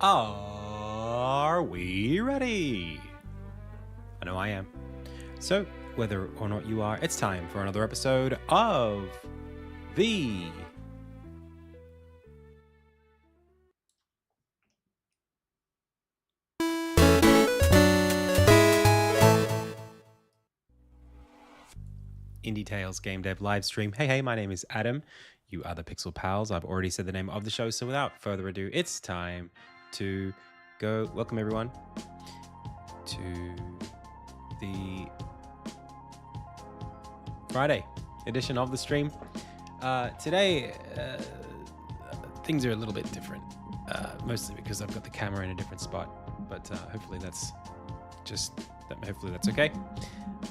Are we ready? I know I am. So, whether or not you are, it's time for another episode of the IndieTales Game Dev live stream. Hey, my name is Adam. You are the Pixel Pals. I've already said the name of the show, so without further ado, it's time to go. Welcome everyone to the Friday edition of the stream. Today, things are a little bit different, mostly because I've got the camera in a different spot, but hopefully that's okay.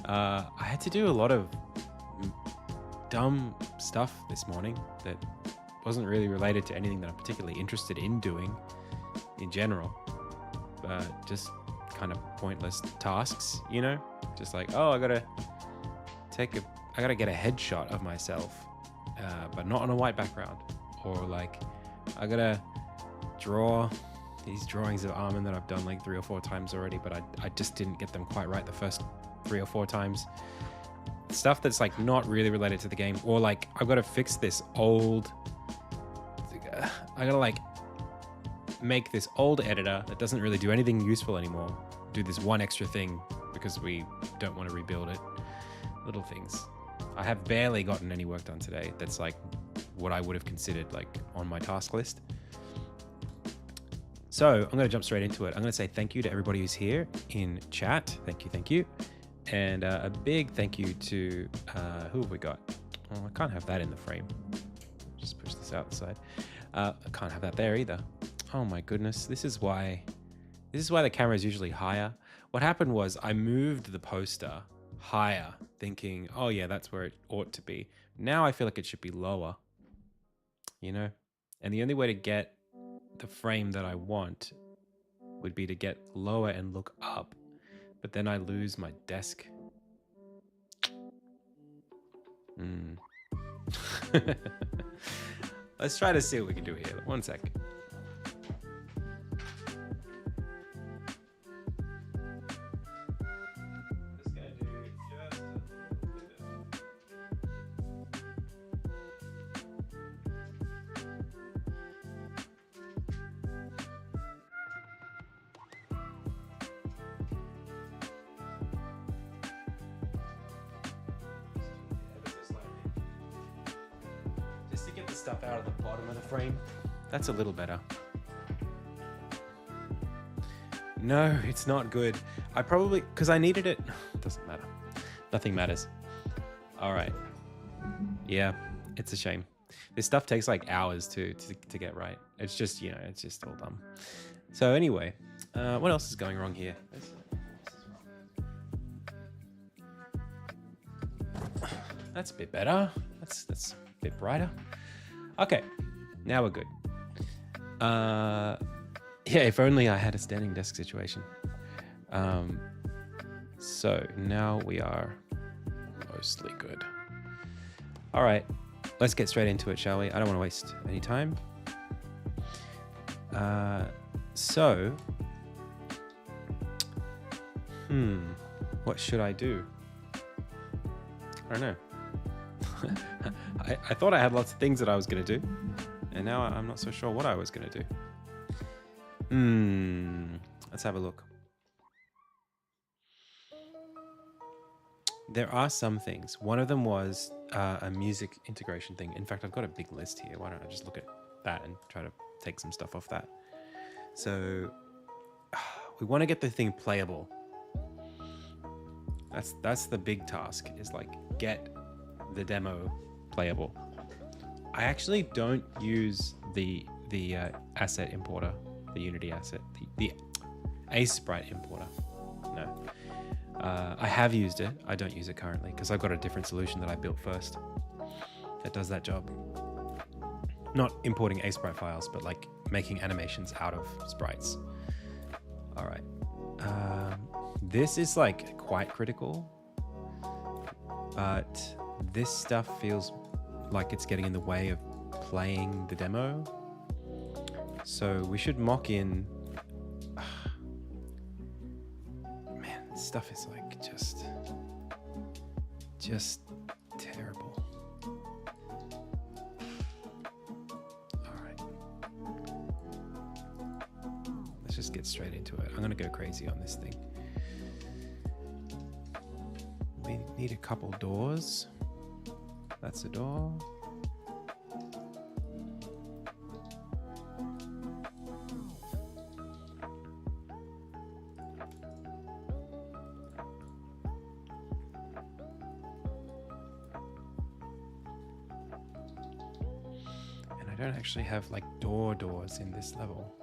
I had to do a lot of dumb stuff this morning that wasn't really related to anything that I'm particularly interested in doing in general, but just kind of pointless tasks, you know, just like, oh, I gotta get a headshot of myself, but not on a white background, or like I gotta draw these drawings of Armin that I've done like 3 or 4 times already, but I just didn't get them quite right the first 3 or 4 times. Stuff that's like not really related to the game, or like I've got to fix this old, I gotta like make this old editor that doesn't really do anything useful anymore, do this one extra thing because we don't want to rebuild it. Little things. I have barely gotten any work done today that's like what I would have considered like on my task list. So I'm going to jump straight into it. I'm going to say thank you to everybody who's here in chat. Thank you. And a big thank you to, who have we got? Oh, I can't have that in the frame. Just push this out the side. I can't have that there either. Oh my goodness. This is why the camera is usually higher. What happened was I moved the poster higher, thinking, oh yeah, that's where it ought to be. Now I feel like it should be lower, you know? And the only way to get the frame that I want would be to get lower and look up, but then I lose my desk. Let's try to see what we can do here. 1 sec. To get the stuff out of the bottom of the frame. That's a little better. No, it's not good. I probably, because I needed it. Doesn't matter. Nothing matters. All right. Yeah, it's a shame. This stuff takes like hours to get right. It's just, you know, it's just all dumb. So anyway, what else is going wrong here? That's a bit better. That's a bit brighter. Okay, now we're good. Yeah, if only I had a standing desk situation. So now we are mostly good. All right, let's get straight into it, shall we? I don't want to waste any time. What should I do? I don't know. I thought I had lots of things that I was going to do, and now I'm not so sure what I was going to do. Let's have a look. There are some things. One of them was a music integration thing. In fact, I've got a big list here. Why don't I just look at that and try to take some stuff off that? So we want to get the thing playable. That's the big task, is like get the demo playable. I actually don't use the asset importer, the Unity asset, the ASprite importer. No, I have used it. I don't use it currently because I've got a different solution that I built first that does that job. Not importing ASprite files, but like making animations out of sprites. All right. This is like quite critical, but this stuff feels like it's getting in the way of playing the demo. So we should mock in stuff is like just terrible. All right. Let's just get straight into it. I'm going to go crazy on this thing. We need a couple doors. That's a door. And I don't actually have like doors in this level.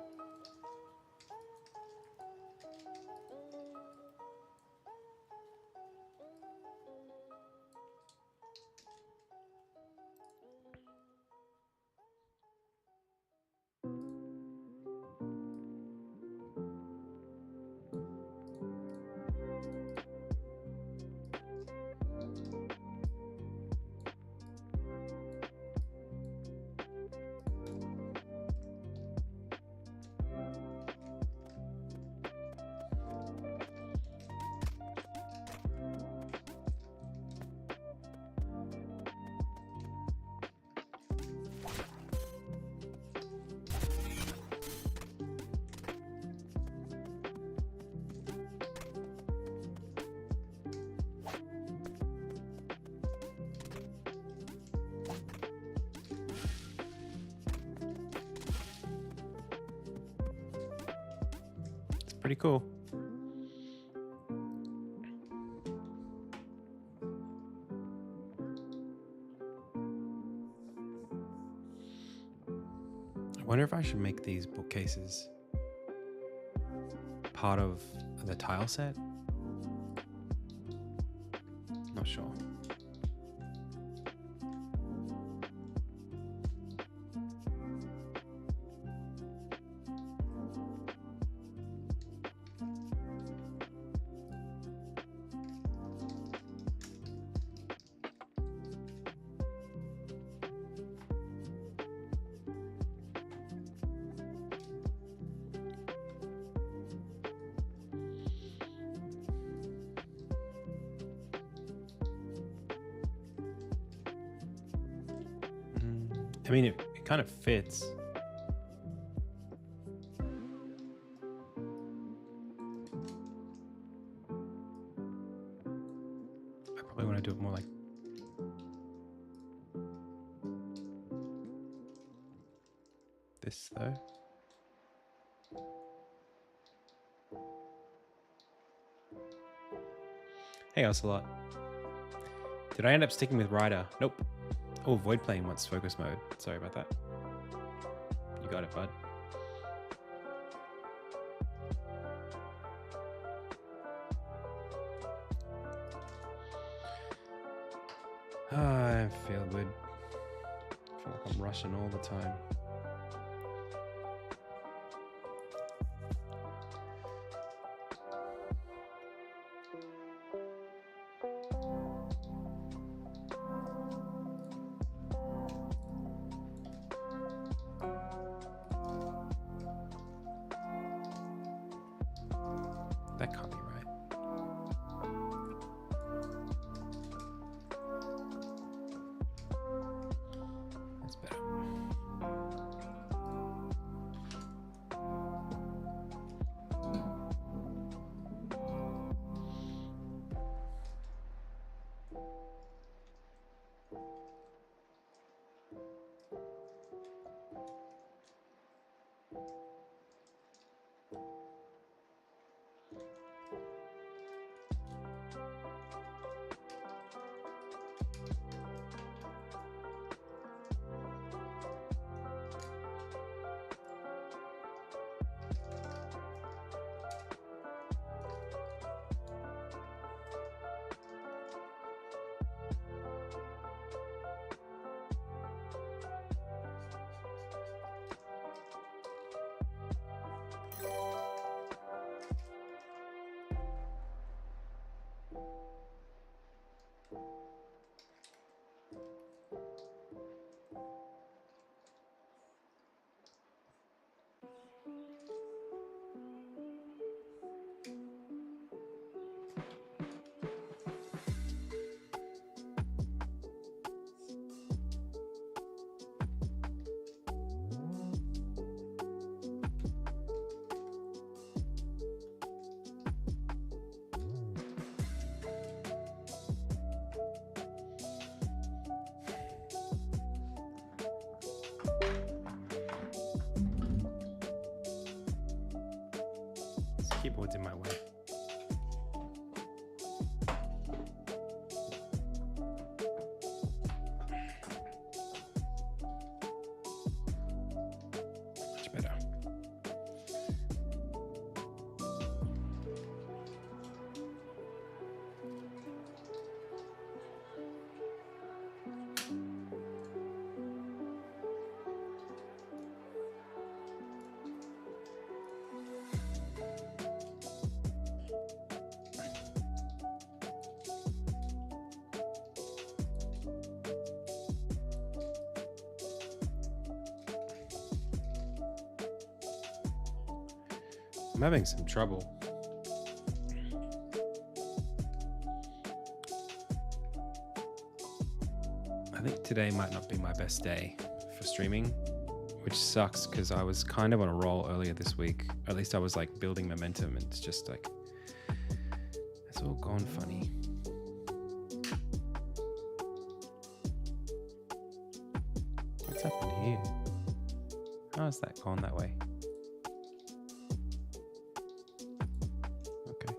Pretty cool. I wonder if I should make these bookcases part of the tile set. Not sure. I mean, it kind of fits. I probably want to do it more like this, though. Hey, Ocelot. Did I end up sticking with Ryder? Nope. Oh, Void Plane wants focus mode. Sorry about that. You got it, bud. I feel good. I feel like I'm rushing all the time. That can't be right. That's better. keyboard's in my way. Much better. I'm having some trouble. I think today might not be my best day for streaming, which sucks because I was kind of on a roll earlier this week. At least I was like building momentum, and it's just like, it's all gone funny. What's happened here? How has that gone that way? Okay.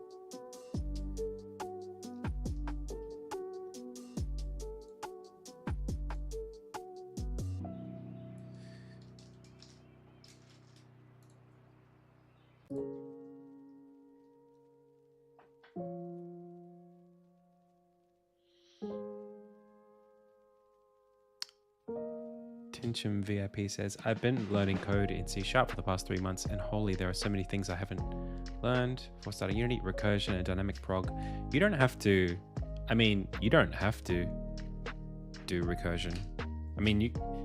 Tincham VIP says, I've been learning code in C# for the past 3 months, and holy, there are so many things I haven't learned. For starting Unity, recursion, and dynamic prog. You don't have to, you don't have to do recursion.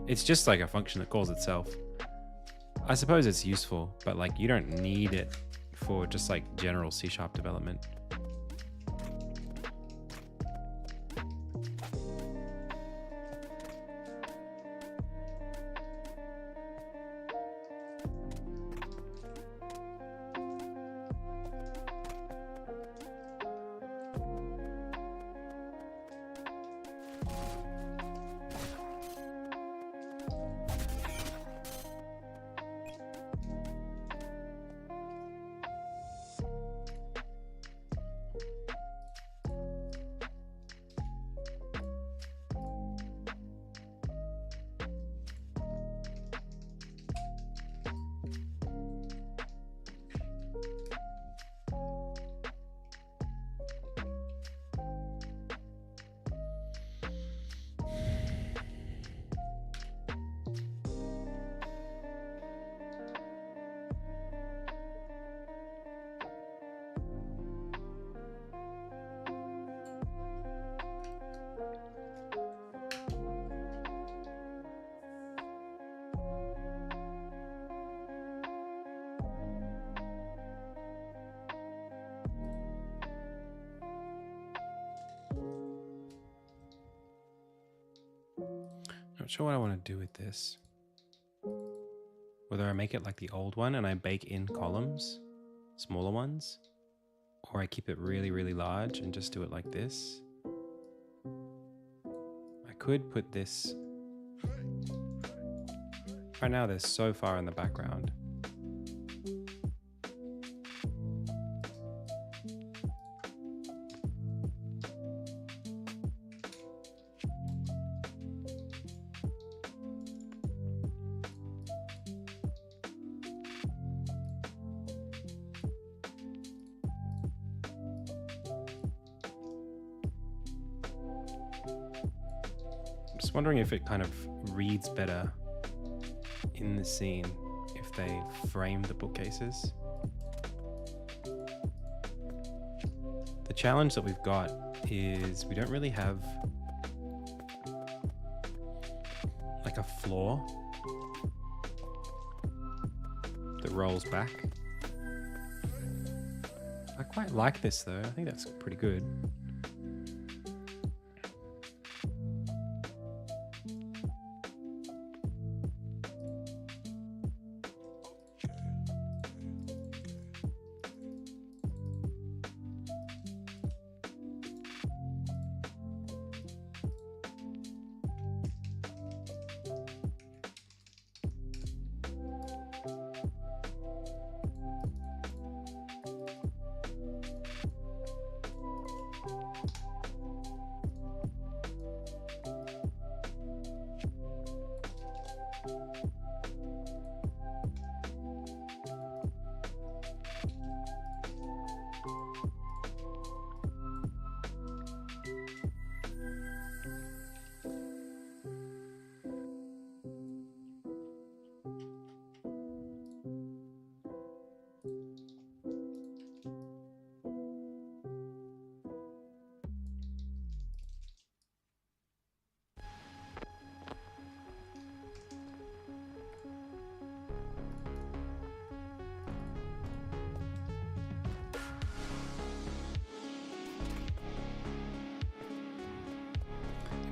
It's just like a function that calls itself. I suppose it's useful, but like you don't need it for just like general C# development. Not sure what I want to do with this. Whether I make it like the old one and I bake in columns, smaller ones, or I keep it really, really large and just do it like this. I could put this... Right now they're so far in the background. Just wondering if it kind of reads better in the scene if they frame the bookcases. The challenge that we've got is we don't really have like a floor that rolls back. I quite like this though. I think that's pretty good.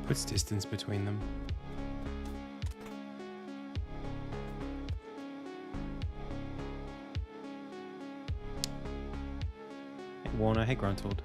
Puts distance between them. Hey Warner, hey Gruntled.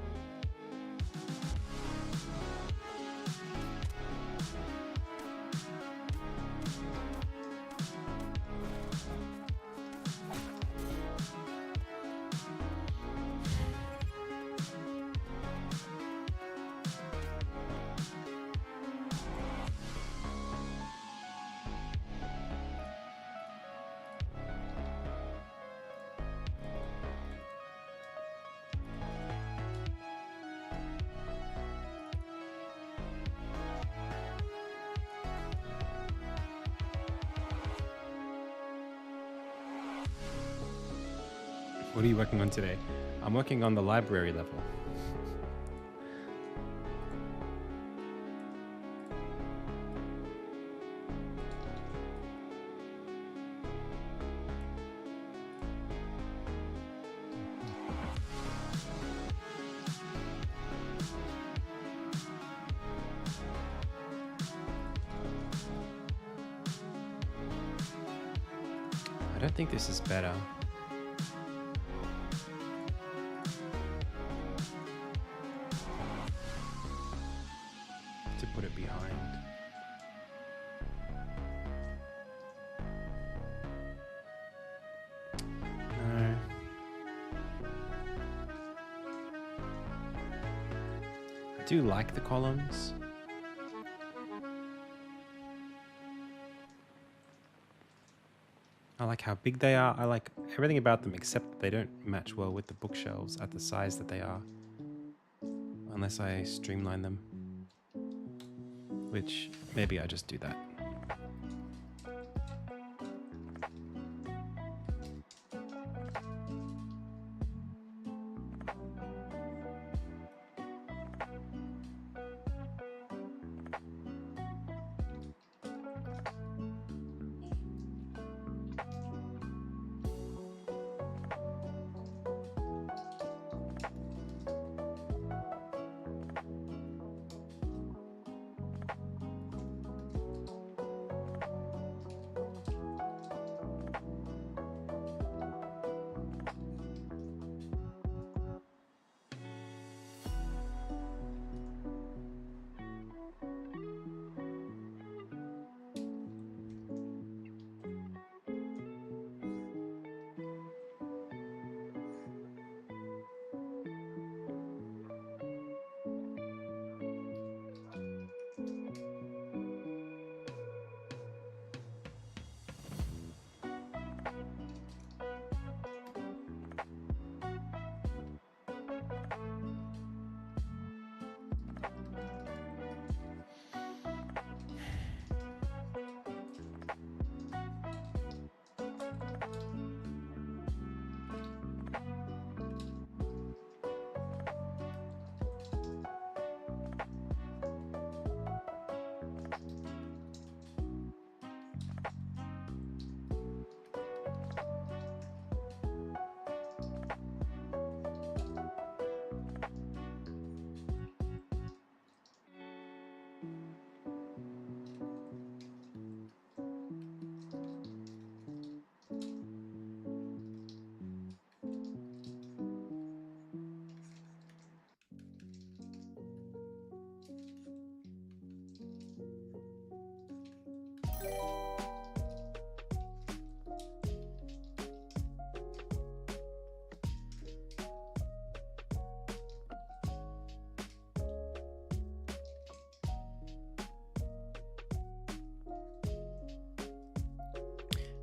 What are you working on today? I'm working on the library level. I don't think this is better. To put it behind. No. I do like the columns. I like how big they are. I like everything about them except that they don't match well with the bookshelves at the size that they are. Unless I streamline them. Which maybe I just do that.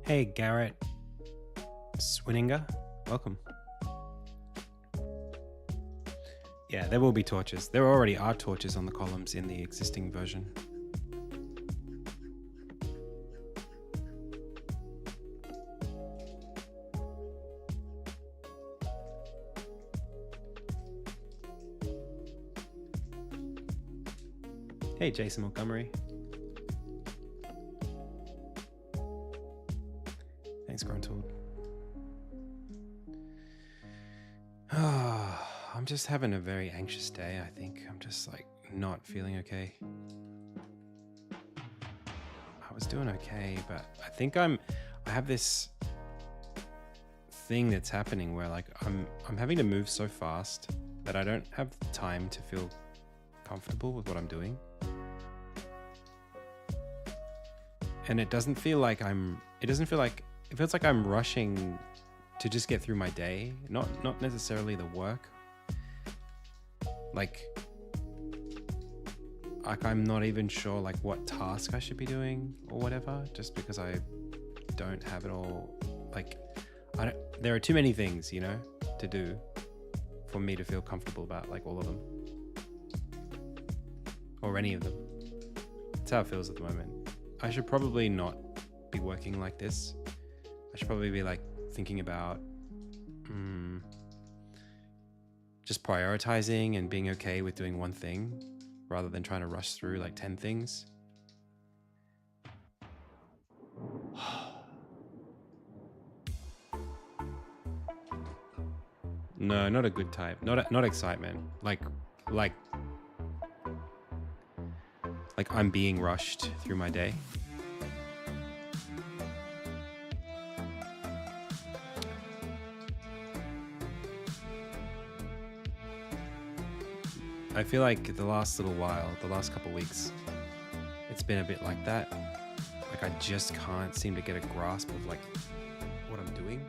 Hey, Garrett Swinninger, welcome. Yeah, there will be torches. There already are torches on the columns in the existing version. Hey, Jason Montgomery. Thanks, Gruntold. I'm just having a very anxious day, I think. I'm just like not feeling okay. I was doing okay, but I think I have this thing that's happening where like I'm having to move so fast that I don't have time to feel comfortable with what I'm doing. And it doesn't feel like it feels like I'm rushing to just get through my day, not necessarily the work. Like I'm not even sure like what task I should be doing or whatever, just because I don't have it all. Like there are too many things, you know, to do for me to feel comfortable about like all of them or any of them. That's how it feels at the moment. I should probably not be working like this. I should probably be like thinking about just prioritizing and being okay with doing one thing rather than trying to rush through like 10 things. No, not a good type. Not excitement. Like I'm being rushed through my day. I feel like the last little while, the last couple weeks, it's been a bit like that. Like I just can't seem to get a grasp of like what I'm doing.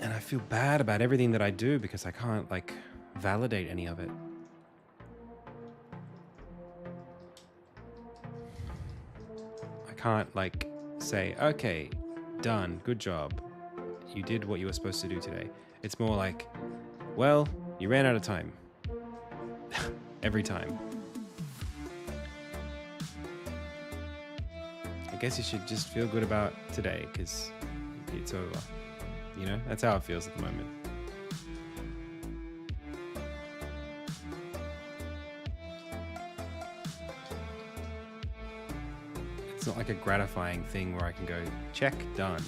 And I feel bad about everything that I do because I can't like validate any of it. I can't like say, okay, done, good job. You did what you were supposed to do today. It's more like, well, you ran out of time. Every time. I guess you should just feel good about today because it's over. You know, that's how it feels at the moment. It's not like a gratifying thing where I can go, check, done.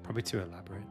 Probably too elaborate.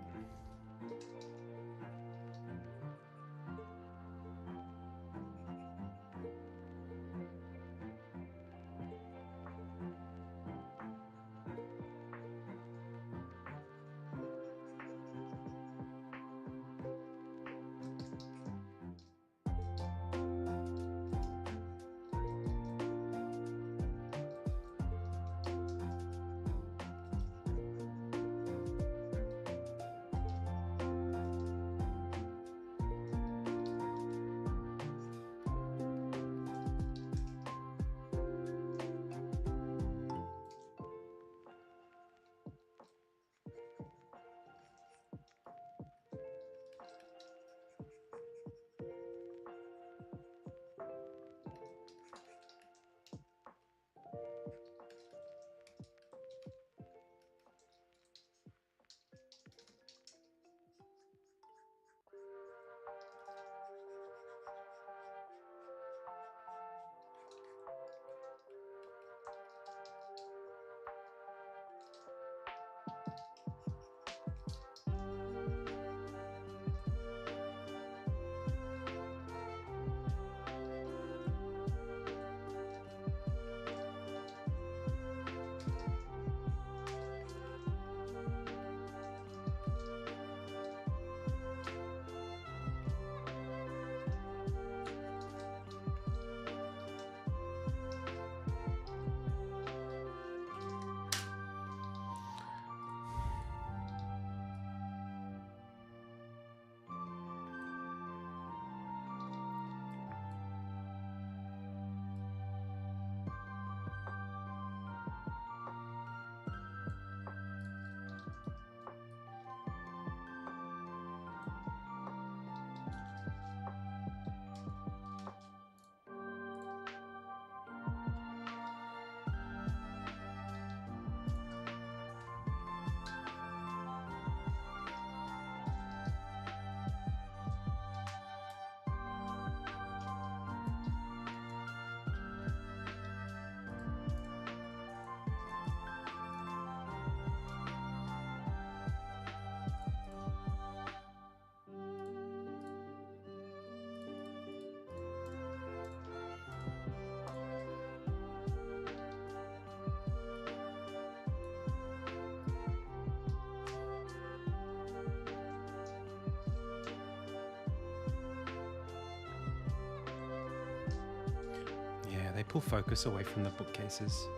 they pull focus away from the bookcases,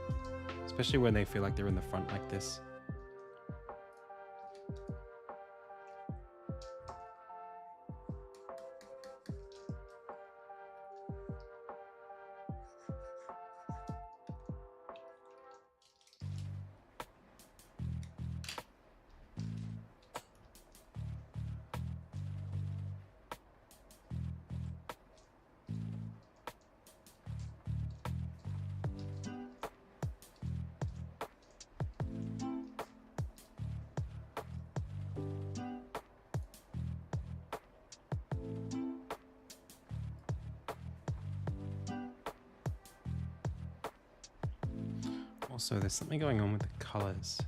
especially when they feel like they're in the front like this. Also, there's something going on with the colors.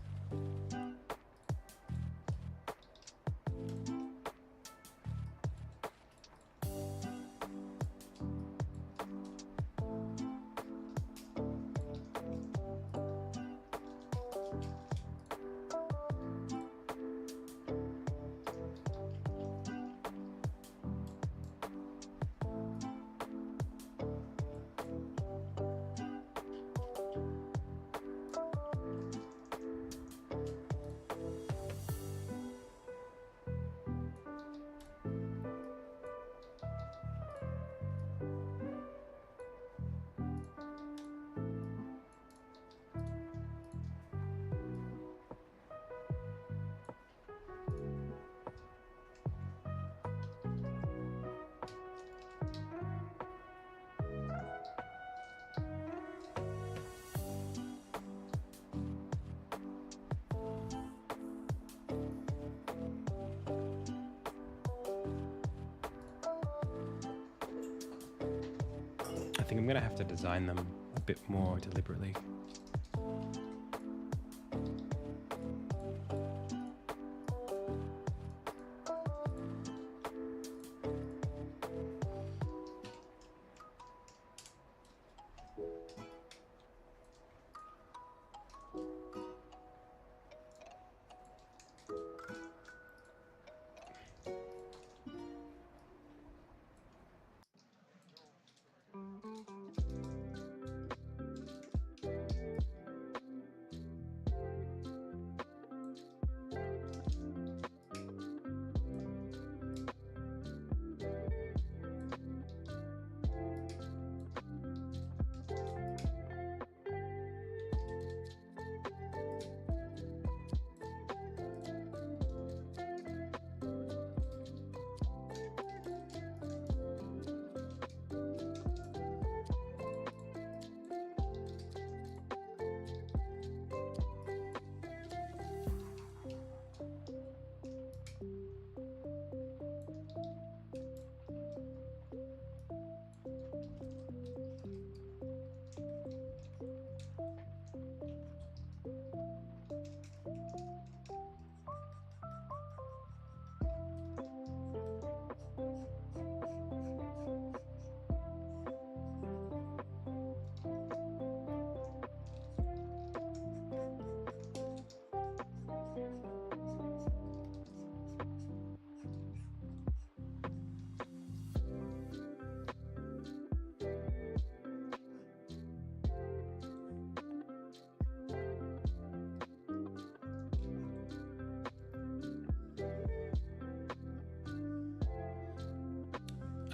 I think I'm going to have to design them a bit more deliberately.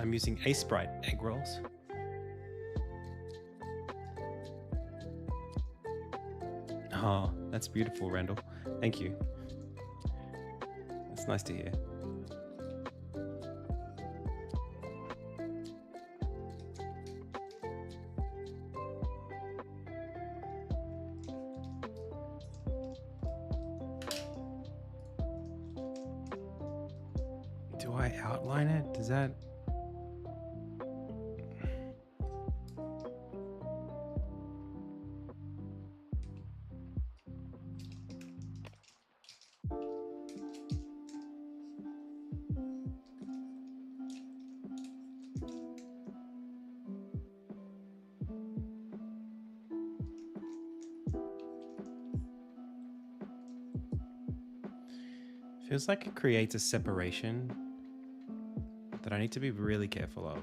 I'm using A-Sprite egg rolls. Oh, that's beautiful, Randall. Thank you. That's nice to hear. Do I outline it? Does that... Feels like it creates a separation that I need to be really careful of.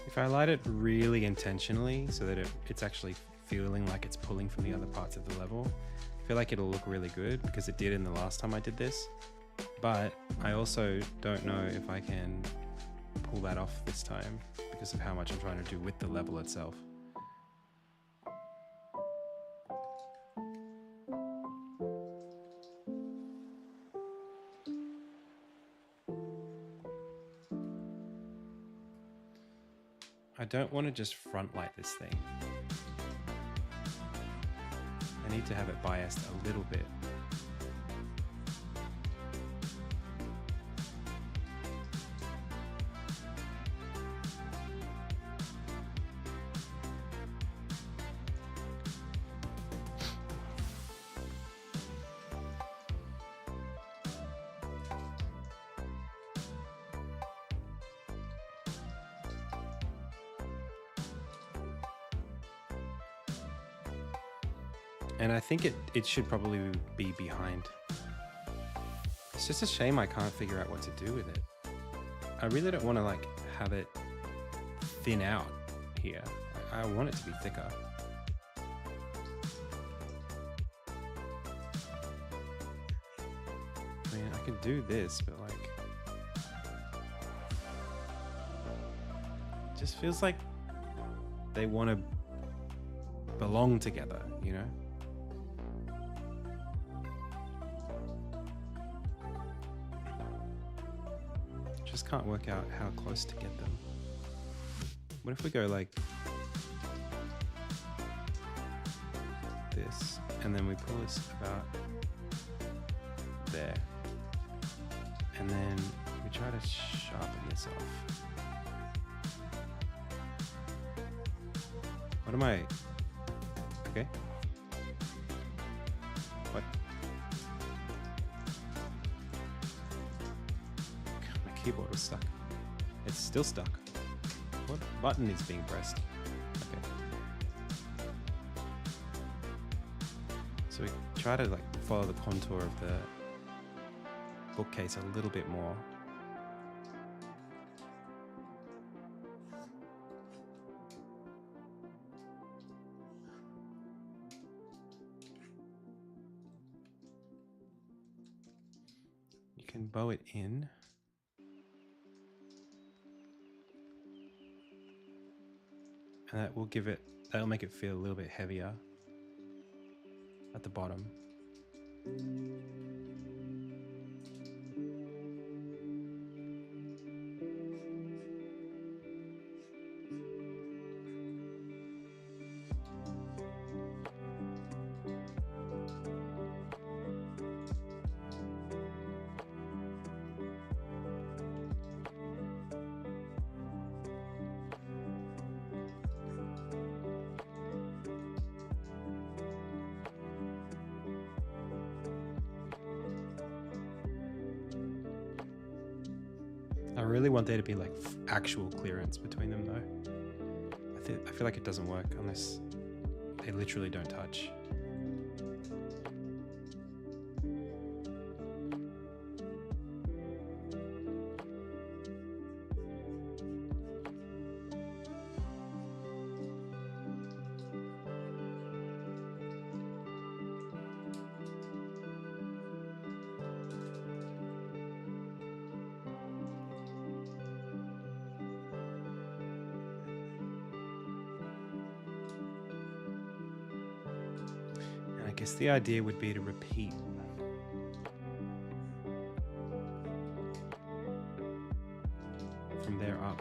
If I light it really intentionally so that it's actually feeling like it's pulling from the other parts of the level, I feel like it'll look really good because it did in the last time I did this. But I also don't know if I can pull that off this time because of how much I'm trying to do with the level itself. I don't want to just front light this thing. I need to have it biased a little bit. And I think it should probably be behind. It's just a shame I can't figure out what to do with it. I really don't want to like have it thin out here. I want it to be thicker. I mean, I could do this, but like, it just feels like they want to belong together, you know? Just can't work out how close to get them. What if we go like this, and then we pull this about there, and then we try to sharpen this off. What am I? Okay. What? My keyboard was stuck. It's still stuck. What button is being pressed? Okay. So we try to like follow the contour of the bookcase a little bit more. You can bow it in. And that will give it, that'll make it feel a little bit heavier at the bottom. I really want there to be like actual clearance between them though. I feel like it doesn't work unless they literally don't touch. I guess the idea would be to repeat from there up.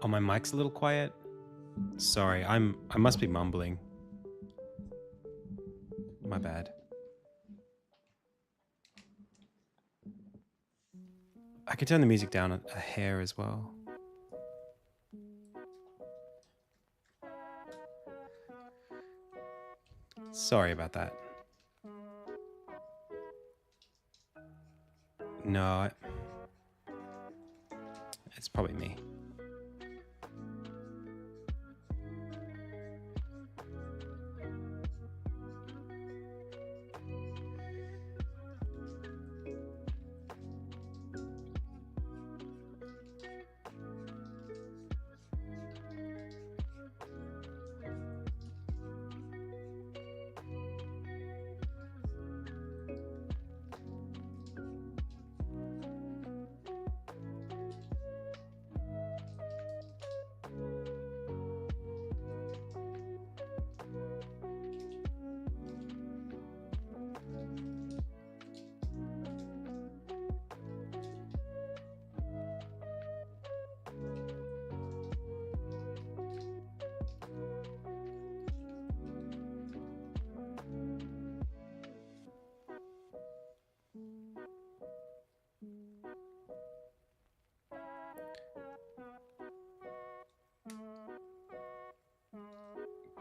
Oh, my mic's a little quiet. Sorry, I must be mumbling. My bad. I could turn the music down a hair as well. Sorry about that. No, it's probably me.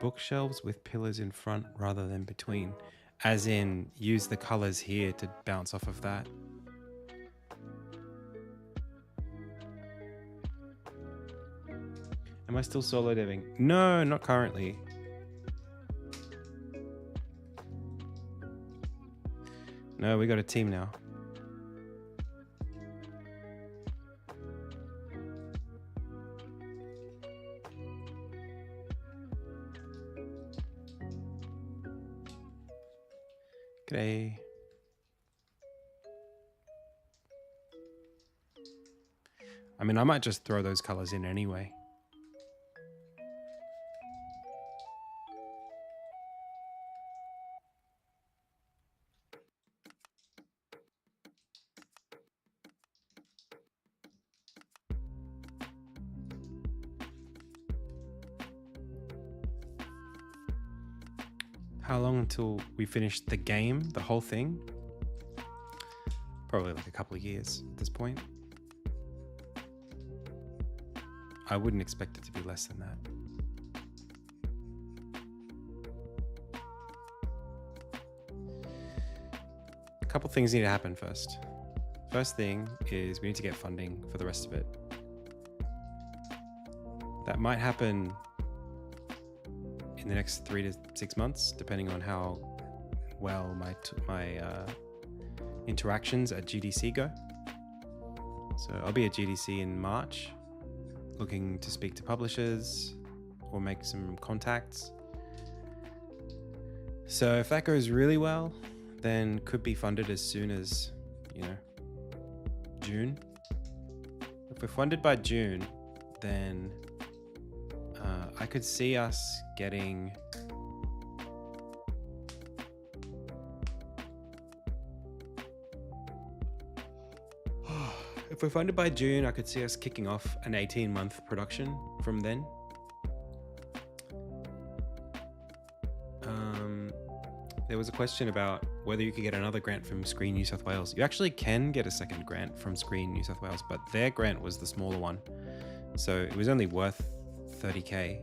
Bookshelves with pillars in front rather than between. As in, use the colors here to bounce off of that. Am I still solo deving? No, not currently. No, we got a team now. G'day. I mean, I might just throw those colors in anyway. How long until we finish the game, the whole thing? Probably like a couple of years at this point. I wouldn't expect it to be less than that. A couple things need to happen first. First thing is we need to get funding for the rest of it. That might happen in the next 3 to 6 months, depending on how well my interactions at GDC go. So I'll be at GDC in March, looking to speak to publishers or make some contacts. So if that goes really well, then could be funded as soon as, June. If we're funded by June, then I could see us getting if we're funded by June, I could see us kicking off an 18-month production from then. There was a question about whether you could get another grant from Screen New South Wales. You actually can get a second grant from Screen New South Wales, but their grant was the smaller one. So it was only worth $30K.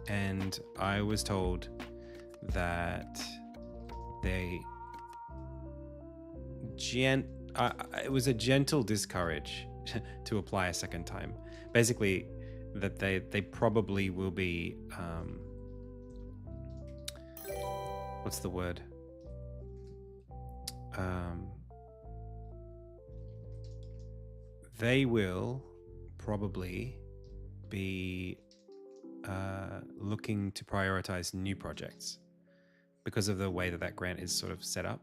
And I was told that it was a gentle discourage to apply a second time. Basically, that they probably will be, what's the word? They will probably be looking to prioritize new projects because of the way that grant is sort of set up.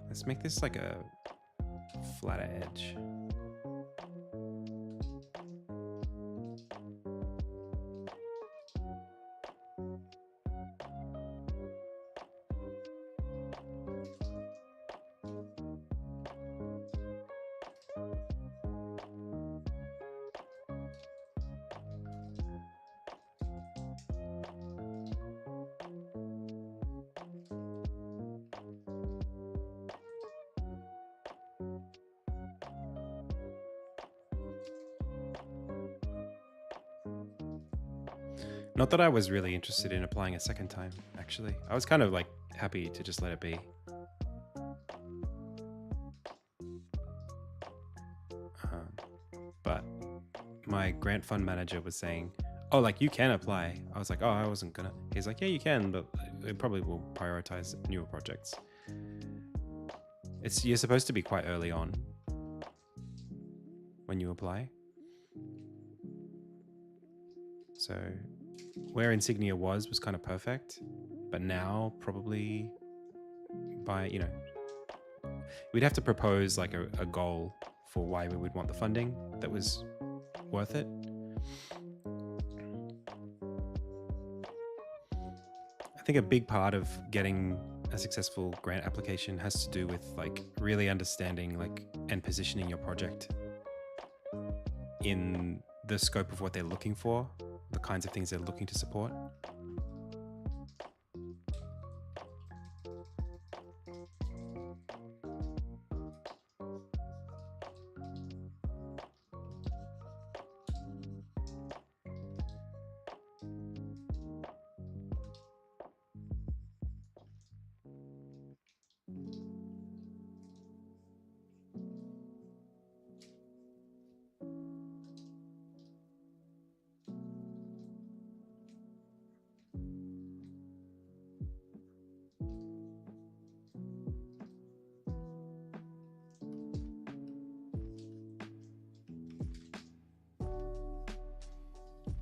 Let's make this like a flatter edge. Not that I was really interested in applying a second time, actually. I was kind of like happy to just let it be. But my grant fund manager was saying, oh, like you can apply. I was like, oh, I wasn't gonna. He's like, yeah, you can, but it probably will prioritize newer projects. You're supposed to be quite early on when you apply. So where Insignia was kind of perfect, but now probably by, we'd have to propose like a goal for why we would want the funding that was worth it. I think a big part of getting a successful grant application has to do with like really understanding like and positioning your project in the scope of what they're looking for, the kinds of things they're looking to support.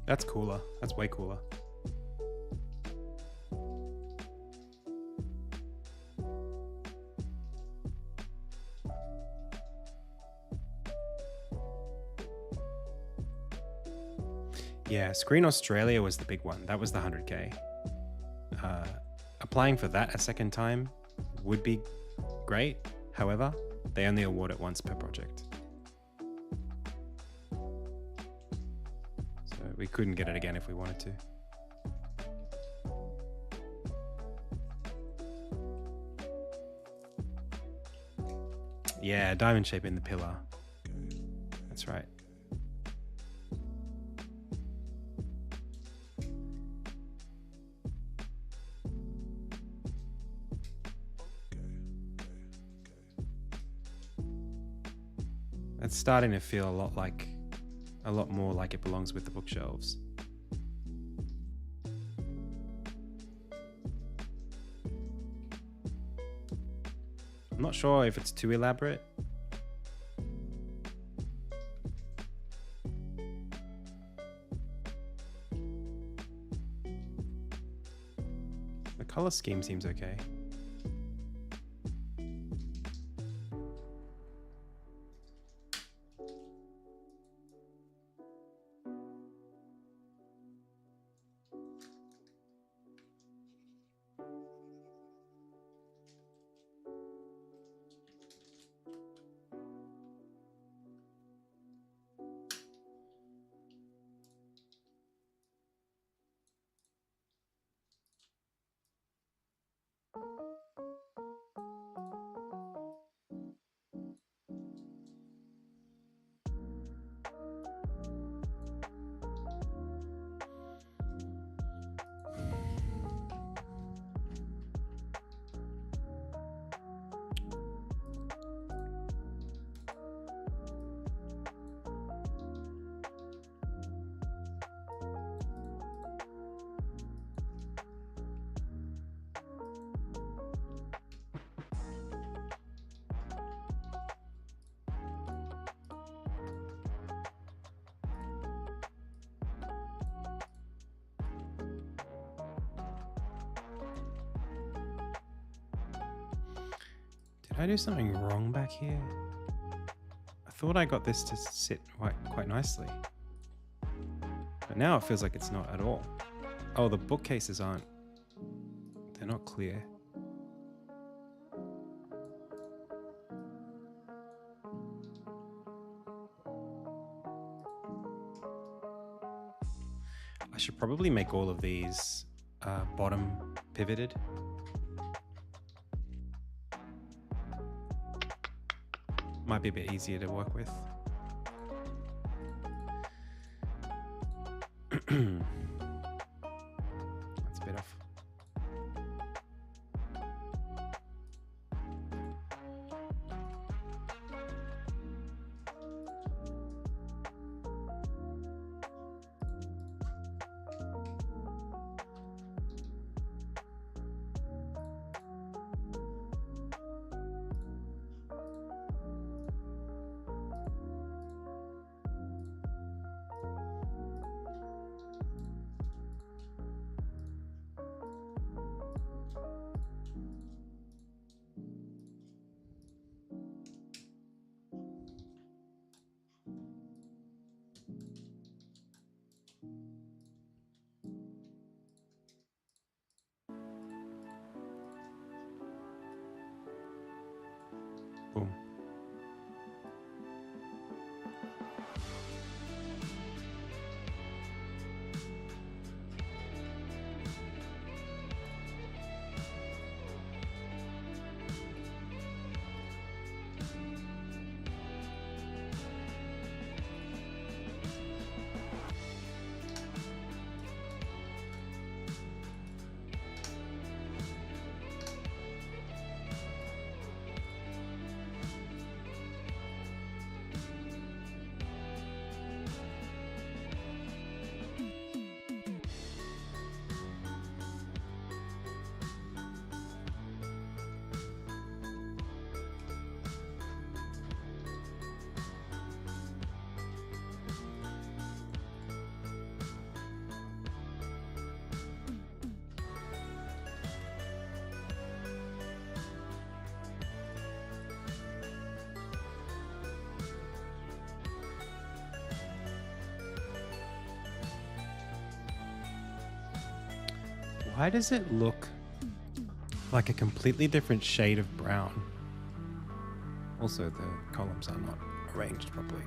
That's cooler. That's way cooler. Yeah, Screen Australia was the big one. That was the 100K. Applying for that a second time would be great. However, they only award it once per project. So we couldn't get it again if we wanted to. Yeah, diamond shape in the pillar. That's right. It's starting to feel a lot more like it belongs with the bookshelves. I'm not sure if it's too elaborate. The color scheme seems okay. Did I do something wrong back here? I thought I got this to sit quite nicely. But now it feels like it's not at all. Oh, the bookcases they're not clear. I should probably make all of these bottom pivoted. Might be a bit easier to work with. a bit off. Boom. Why does it look like a completely different shade of brown? Also, the columns are not arranged properly.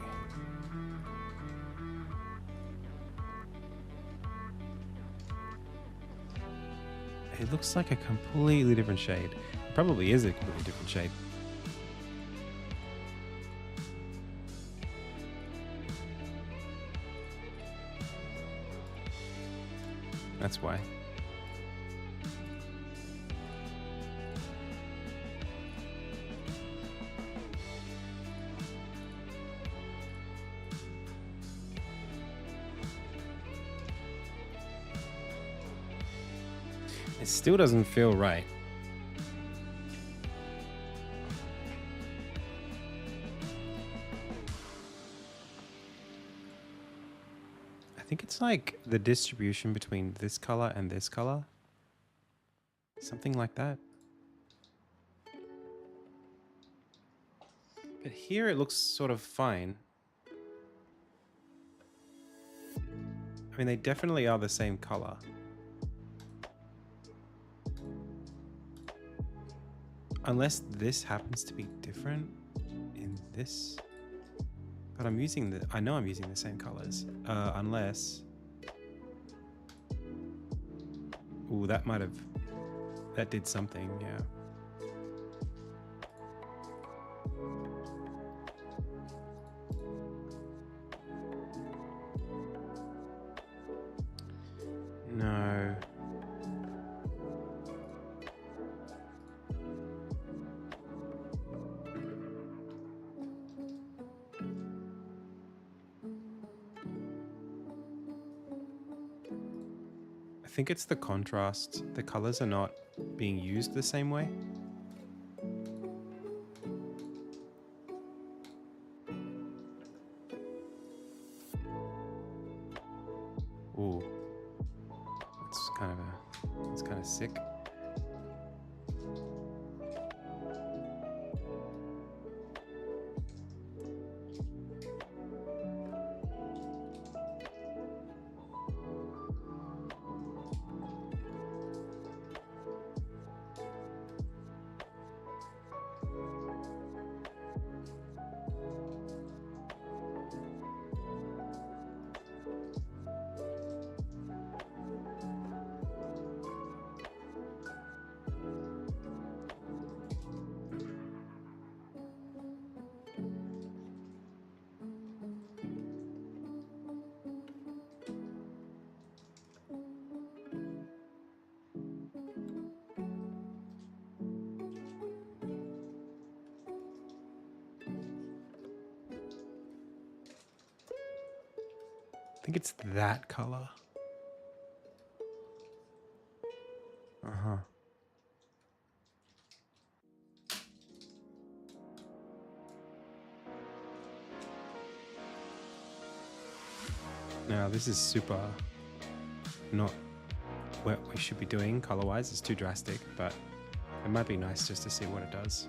It looks like a completely different shade. It probably is a completely different shade. That's why. It still doesn't feel right. I think it's like the distribution between this color and this color. Something like that. But here it looks sort of fine. I mean, they definitely are the same color. Unless this happens to be different in this. But I'm using the, I know I'm using the same colors. Unless, ooh, that might have, that did something, yeah. No. I think it's the contrast. The colors are not being used the same way. Ooh. It's kind of sick. think it's that color. Uh-huh. Now this is super not what we should be doing color-wise. It's too drastic, but it might be nice just to see what it does.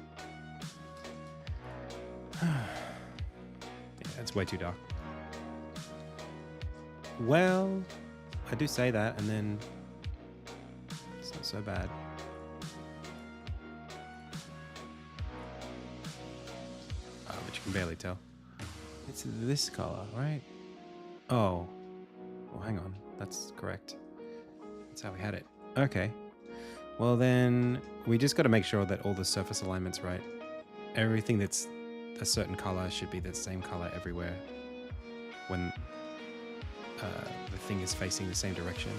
Yeah, it's way too dark. Well, I do say that, and then it's not so bad. But you can barely tell. It's this color, right? Oh. Well, hang on. That's correct. That's how we had it. Okay. Well, then we just got to make sure that all the surface alignment's right. Everything that's a certain color should be the same color everywhere when the thing is facing the same direction.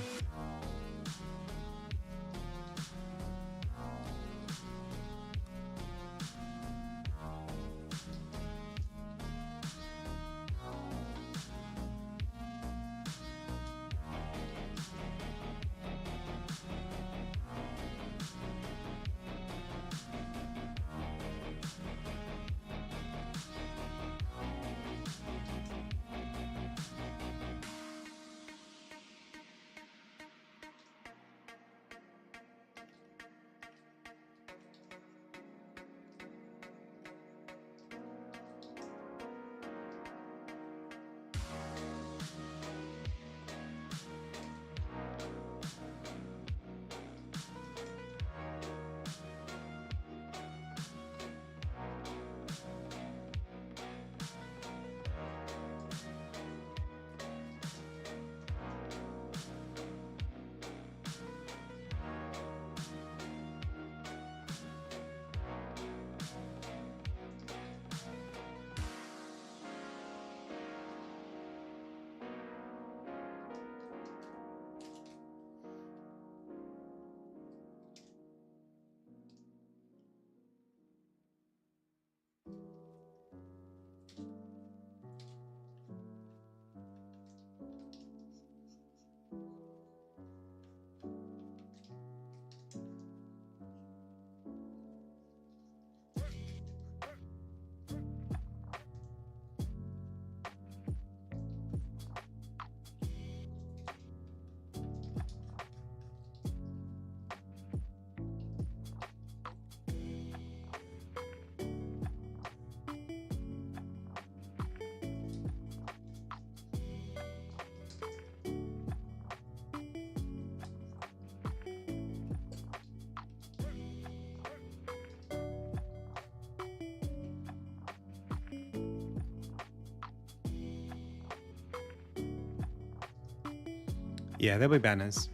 Yeah, there'll be banners.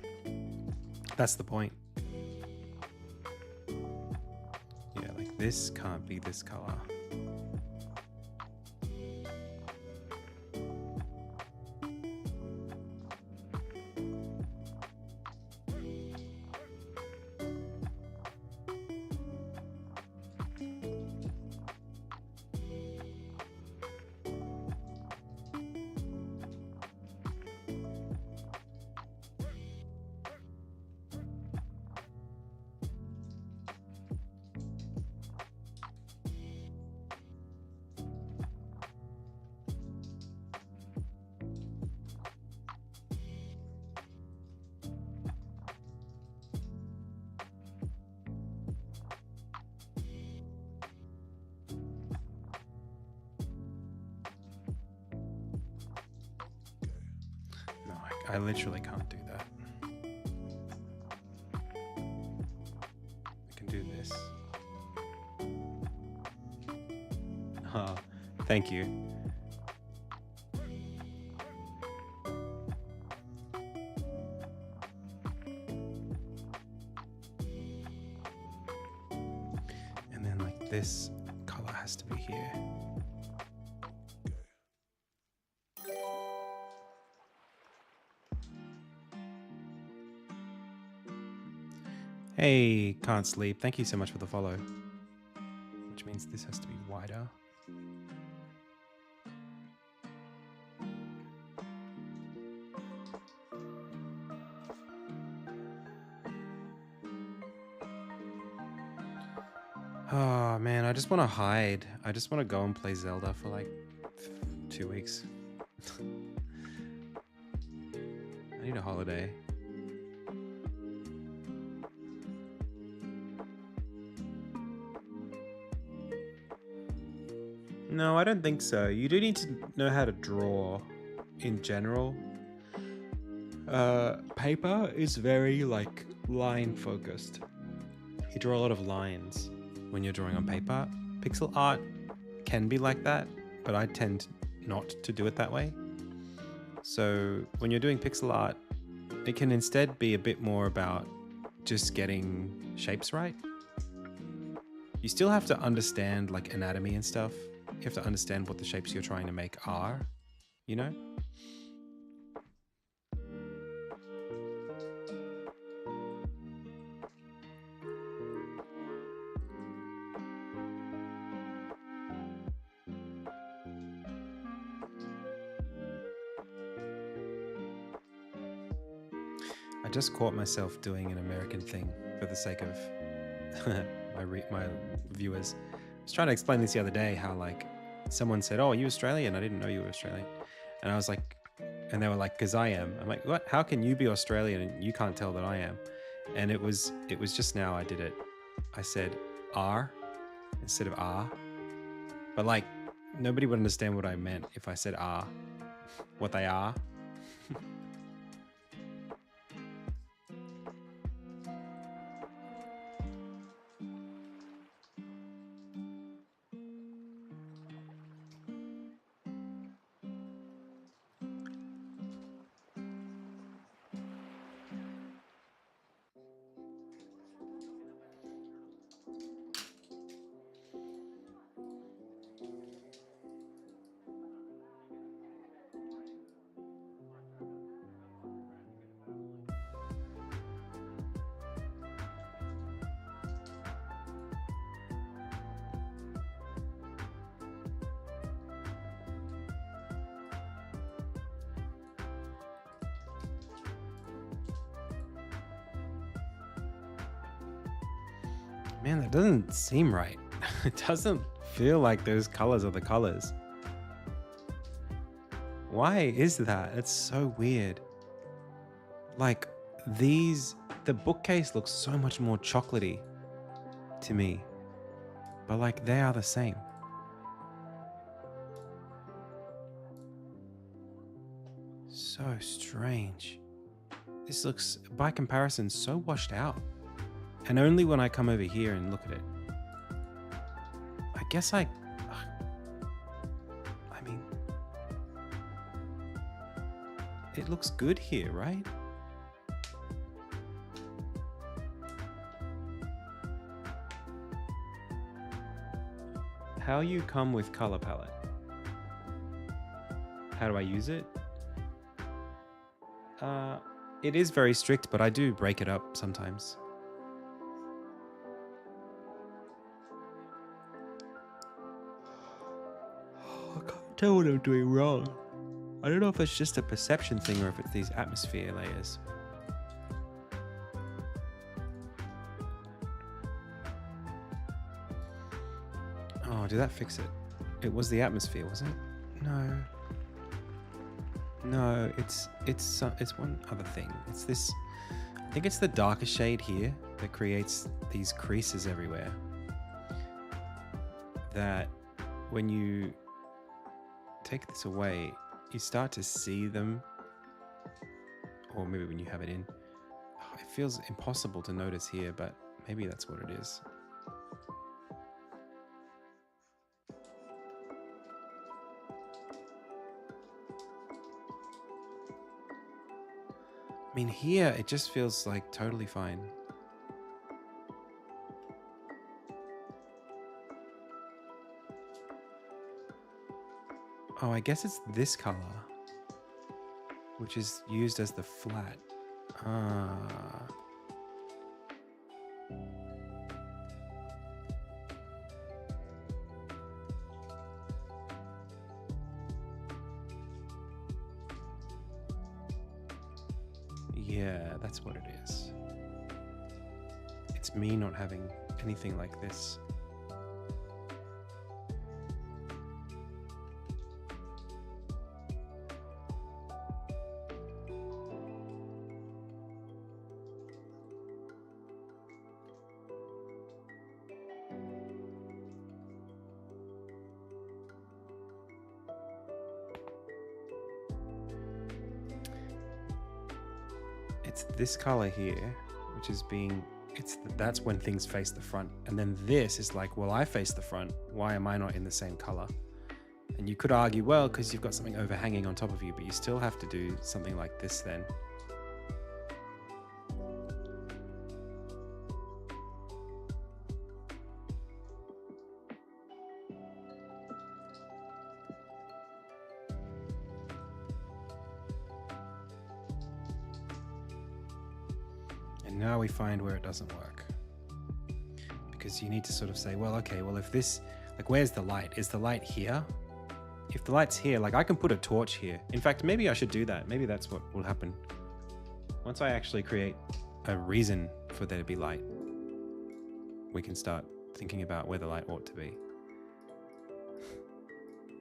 That's the point. Yeah, like this can't be this color. No, I literally can't do that. I can do this. Oh, thank you. And then like this color has to be here. Hey, can't sleep. Thank you so much for the follow. Which means this has to be wider. Oh man, I just want to hide. I just want to go and play Zelda for like 2 weeks. I need a holiday. No, I don't think so. You do need to know how to draw in general. Paper is very like line focused. You draw a lot of lines when you're drawing on paper. Pixel art can be like that, but I tend not to do it that way. So when you're doing pixel art, it can instead be a bit more about just getting shapes right. You still have to understand like anatomy and stuff. You have to understand what the shapes you're trying to make are, you know? I just caught myself doing an American thing for the sake of my viewers. I was trying to explain this the other day, how like someone said, "Oh, are you Australian? I didn't know you were Australian." And I was like, and they were like, "'Cause I am." I'm like, "What? How can you be Australian and you can't tell that I am?" And it was just now I did it. I said "are" instead of "are," but like nobody would understand what I meant if I said "are," what they are. Man, that doesn't seem right. It doesn't feel like those colors are the colors. Why is that? It's so weird. Like the bookcase looks so much more chocolatey to me, but like they are the same. So strange. This looks, by comparison, so washed out. And only when I come over here and look at it. I guess I mean, it looks good here, right? How you come with color palette? How do I use it? It is very strict, but I do break it up sometimes. I can't tell what I'm doing wrong. I don't know if it's just a perception thing or if it's these atmosphere layers. Oh, did that fix it? It was the atmosphere, was it? No. No, it's one other thing. It's this, I think it's the darker shade here that creates these creases everywhere. That when you take this away, you start to see them, or maybe when you have it in, it feels impossible to notice here, but maybe that's what it is. I mean, here it just feels like totally fine. Oh, I guess it's this color, which is used as the flat. Ah. Yeah, that's what it is. It's me not having anything like this. it's this color here, which is being, that's when things face the front. And then this is like, well, I face the front. Why am I not in the same color? And you could argue, well, because you've got something overhanging on top of you, but you still have to do something like this then. And now we find where it doesn't work. Because you need to sort of say, well, okay, well, if this, like, where's the light? Is the light here? If the light's here, like, I can put a torch here. In fact, maybe I should do that. Maybe that's what will happen. Once I actually create a reason for there to be light, we can start thinking about where the light ought to be.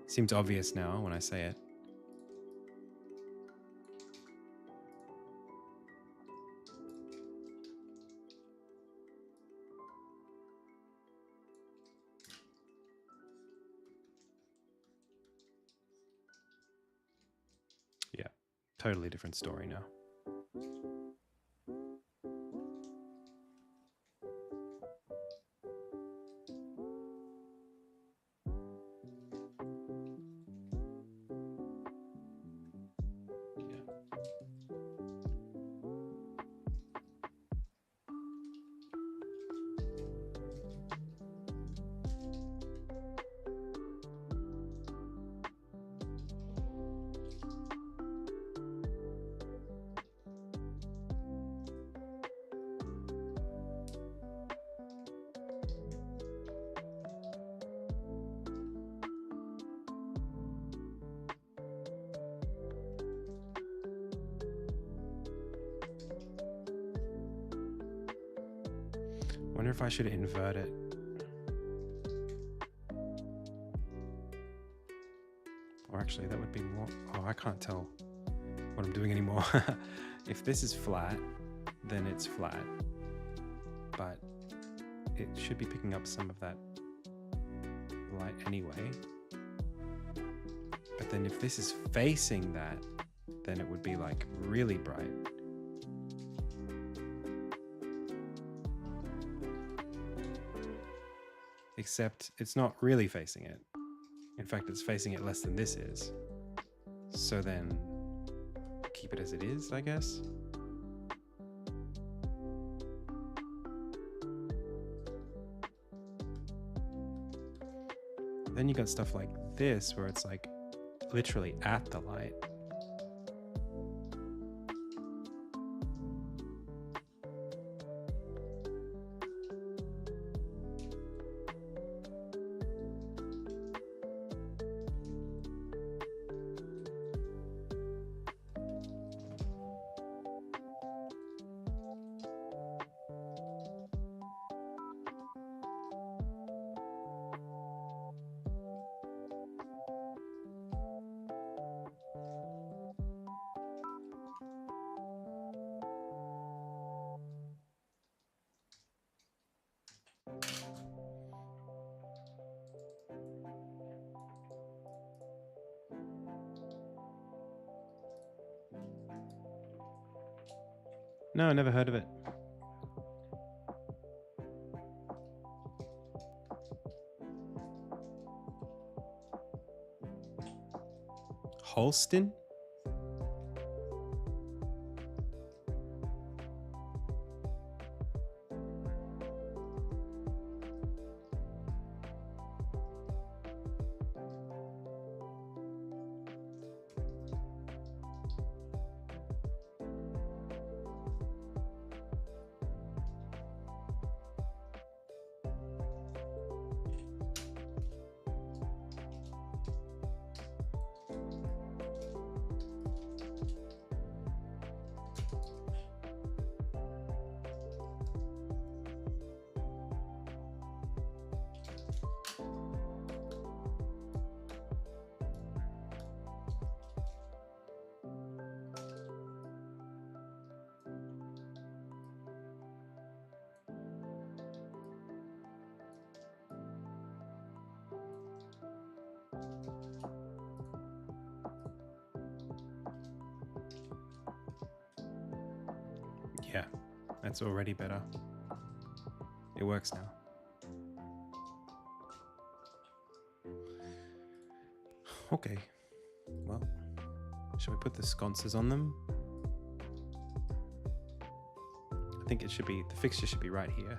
Seems obvious now when I say it. Yeah, totally different story now. Wonder if I should invert it. Or actually, that would be more... Oh, I can't tell what I'm doing anymore. If this is flat, then it's flat. But it should be picking up some of that light anyway. But then if this is facing that, then it would be like really bright. Except it's not really facing it. In fact, it's facing it less than this is. So then keep it as it is, I guess. Then you got stuff like this where it's like literally at the light. No, I never heard of it. Holston? Yeah, that's already better. It works now. Okay, well, shall we put the sconces on them? I think it should be, the fixture should be right here.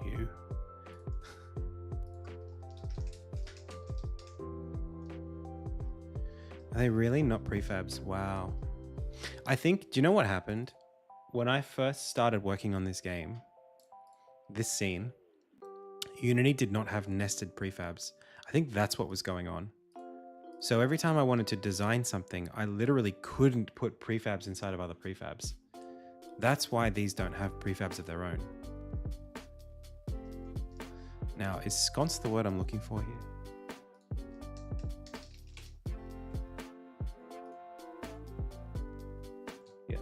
You. Are they really not prefabs? Wow. I think, do you know what happened? When I first started working on this game, this scene, Unity did not have nested prefabs. I think that's what was going on. So every time I wanted to design something, I literally couldn't put prefabs inside of other prefabs. That's why these don't have prefabs of their own. Now, is sconce the word I'm looking for here? Yes.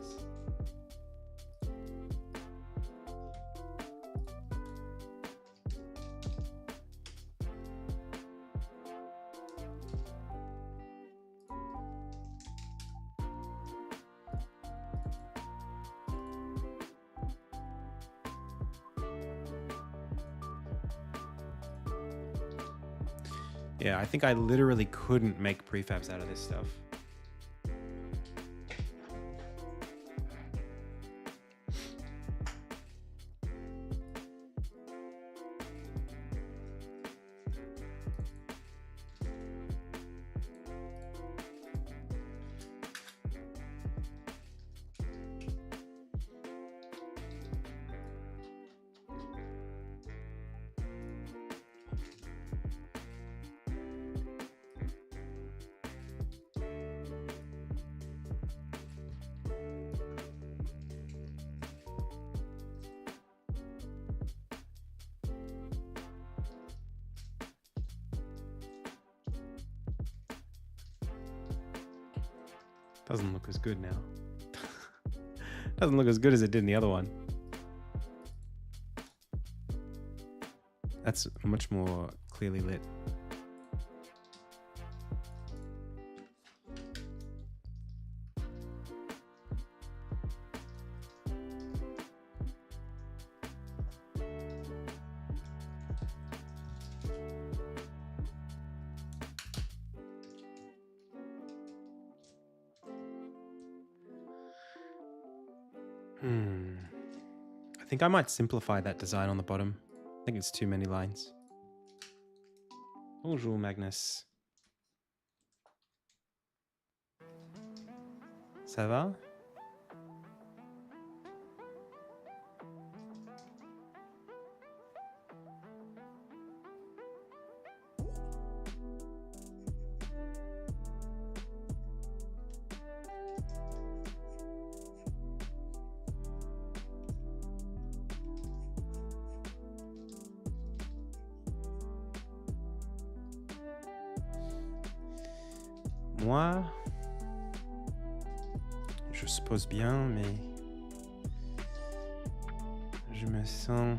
Yeah, I think I literally couldn't make prefabs out of this stuff. Doesn't look as good now. Doesn't look as good as it did in the other one. That's much more clearly lit. I think I might simplify that design on the bottom. I think it's too many lines. Bonjour, Magnus. Ça va? Moi, je suppose bien, mais je me sens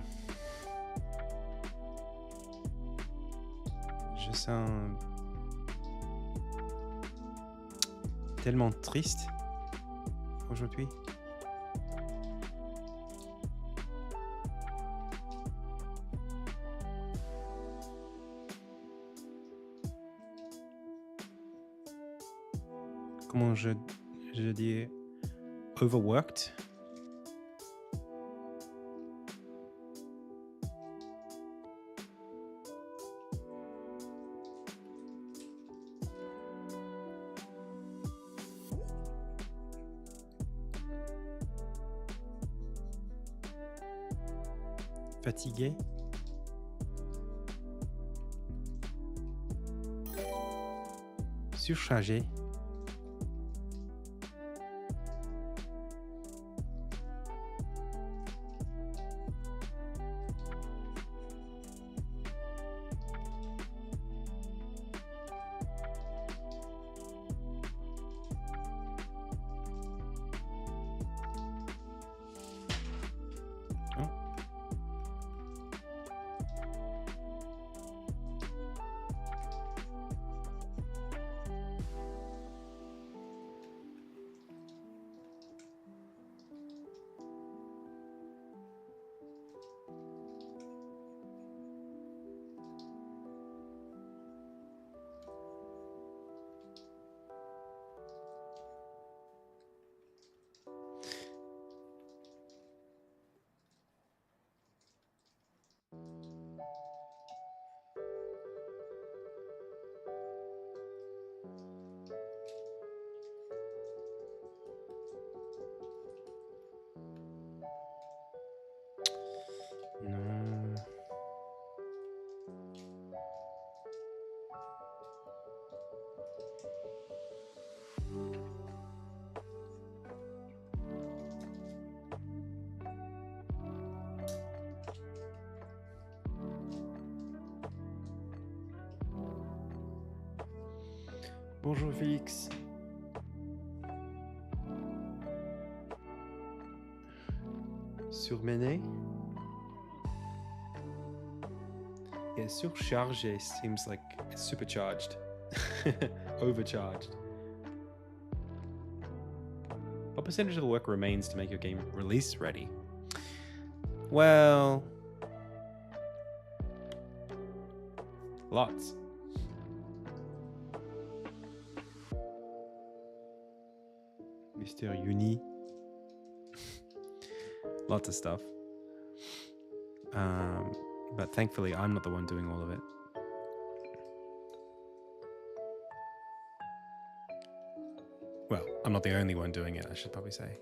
tellement triste aujourd'hui. Comment je dis overworked. Fatigué. Surchargé. Bonjour Félix. Surmené? Yeah, surchargé seems like it's supercharged. Overcharged. What percentage of the work remains to make your game release ready? Well, lots. Mr. Uni. Lots of stuff. But thankfully, I'm not the one doing all of it. Well, I'm not the only one doing it, I should probably say.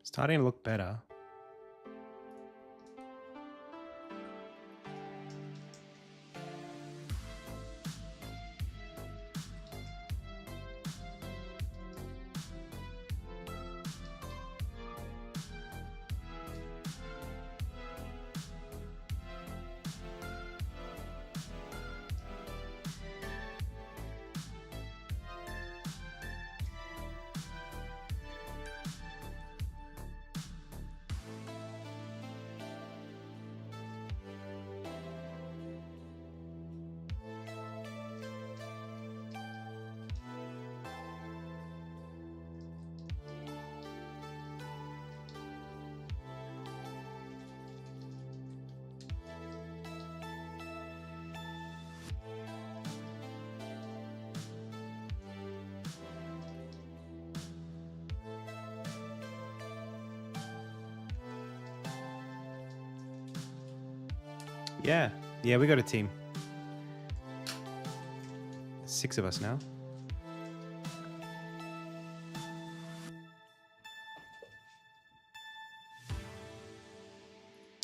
Starting to look better. Yeah, we got a team. 6 of us now.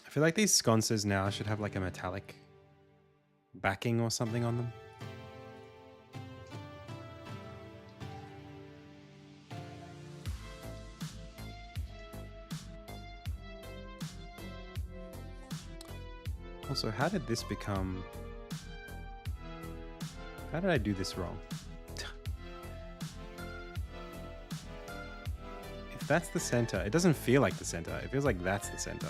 I feel like these sconces now should have like a metallic backing or something on them. Also, how did this become... How did I do this wrong? If that's the center, it doesn't feel like the center. It feels like that's the center.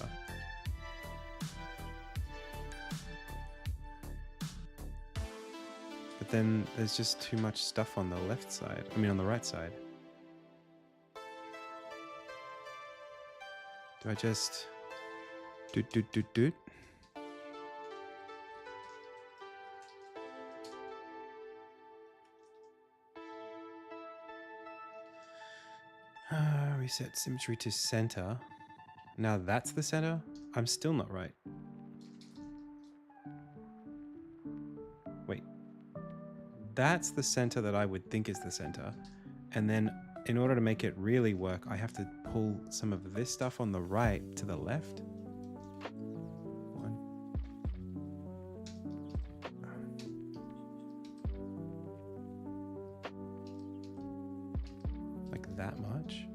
But then there's just too much stuff on the left side. I mean, on the right side. Do I just... Doot? Reset symmetry to center. Now that's the center? I'm still not right. Wait. That's the center that I would think is the center. And then in order to make it really work, I have to pull some of this stuff on the right to the left. Like that much?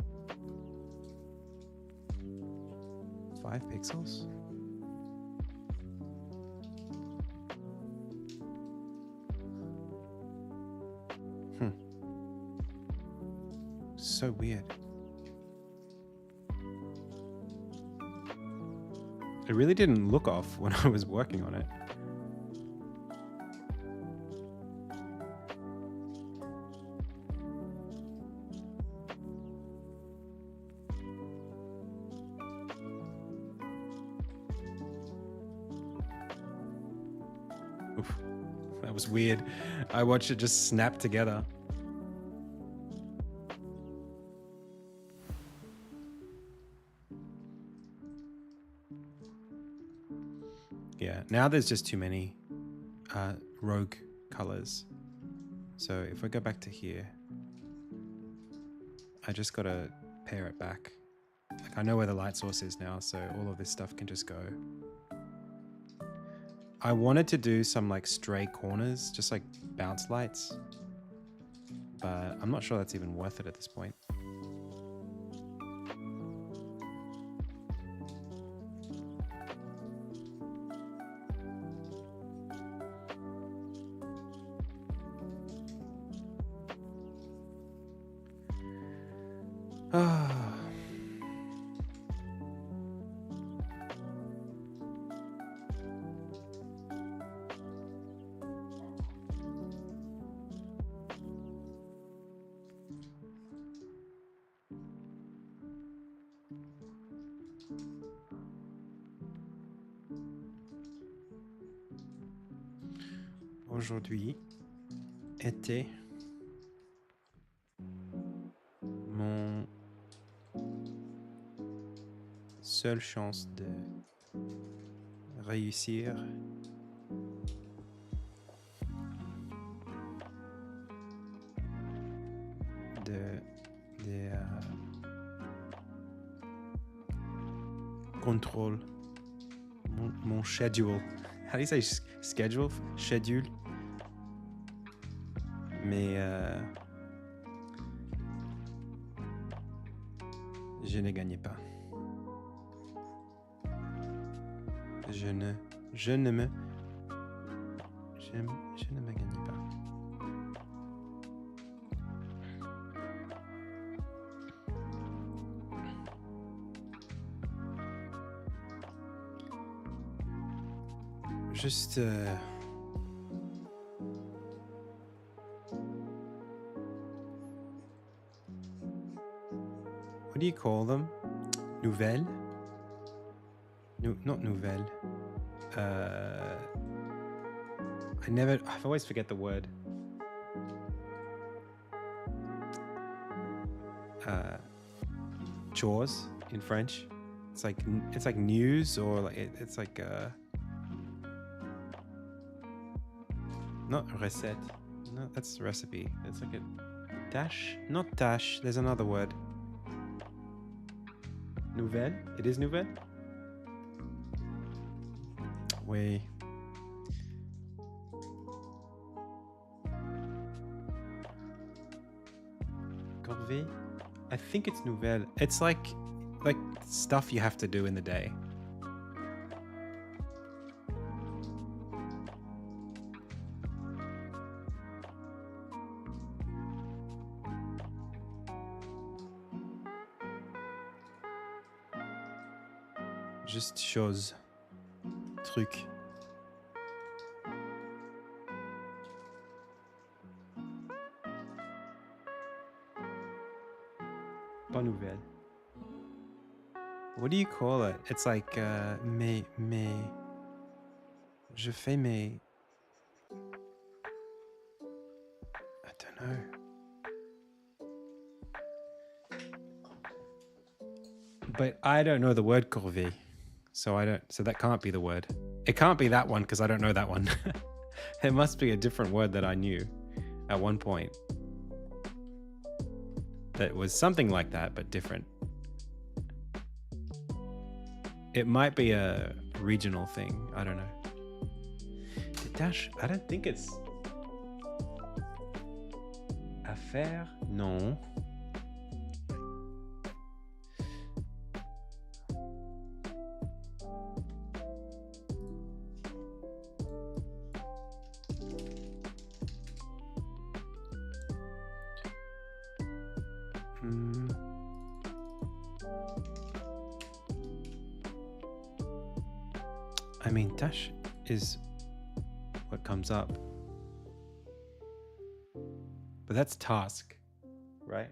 5 pixels? So weird. It really didn't look off when I was working on it. Oof, that was weird. I watched it just snap together. Yeah, now there's just too many rogue colors. So if I go back to here, I just gotta pair it back. Like I know where the light source is now, so all of this stuff can just go. I wanted to do some like stray corners, just like bounce lights, but I'm not sure that's even worth it at this point. Aujourd'hui était mon seule chance de réussir de contrôle mon schedule. How do you say schedule? Schedule. Mais je ne gagnais pas. Je ne me gagnais pas. Juste what do you call them? Nouvelles? Not nouvelles. I always forget the word. Chores in French. It's like news, or like it's like not recette. No, that's recipe. It's like a dash. Not dash. There's another word. Nouvelle. It is nouvelle. Oui. Corvée. I think it's nouvelle. It's like stuff you have to do in the day. Juste chose. Truc. Pas nouvelle. What do you call it? It's like mes. Je fais mes. I don't know. But I don't know the word corvée. So that can't be the word. It can't be that one because I don't know that one. It must be a different word that I knew at one point. That was something like that, but different. It might be a regional thing. I don't know. The dash, I don't think it's affaire. Non. I mean, dash is what comes up. But that's task, right?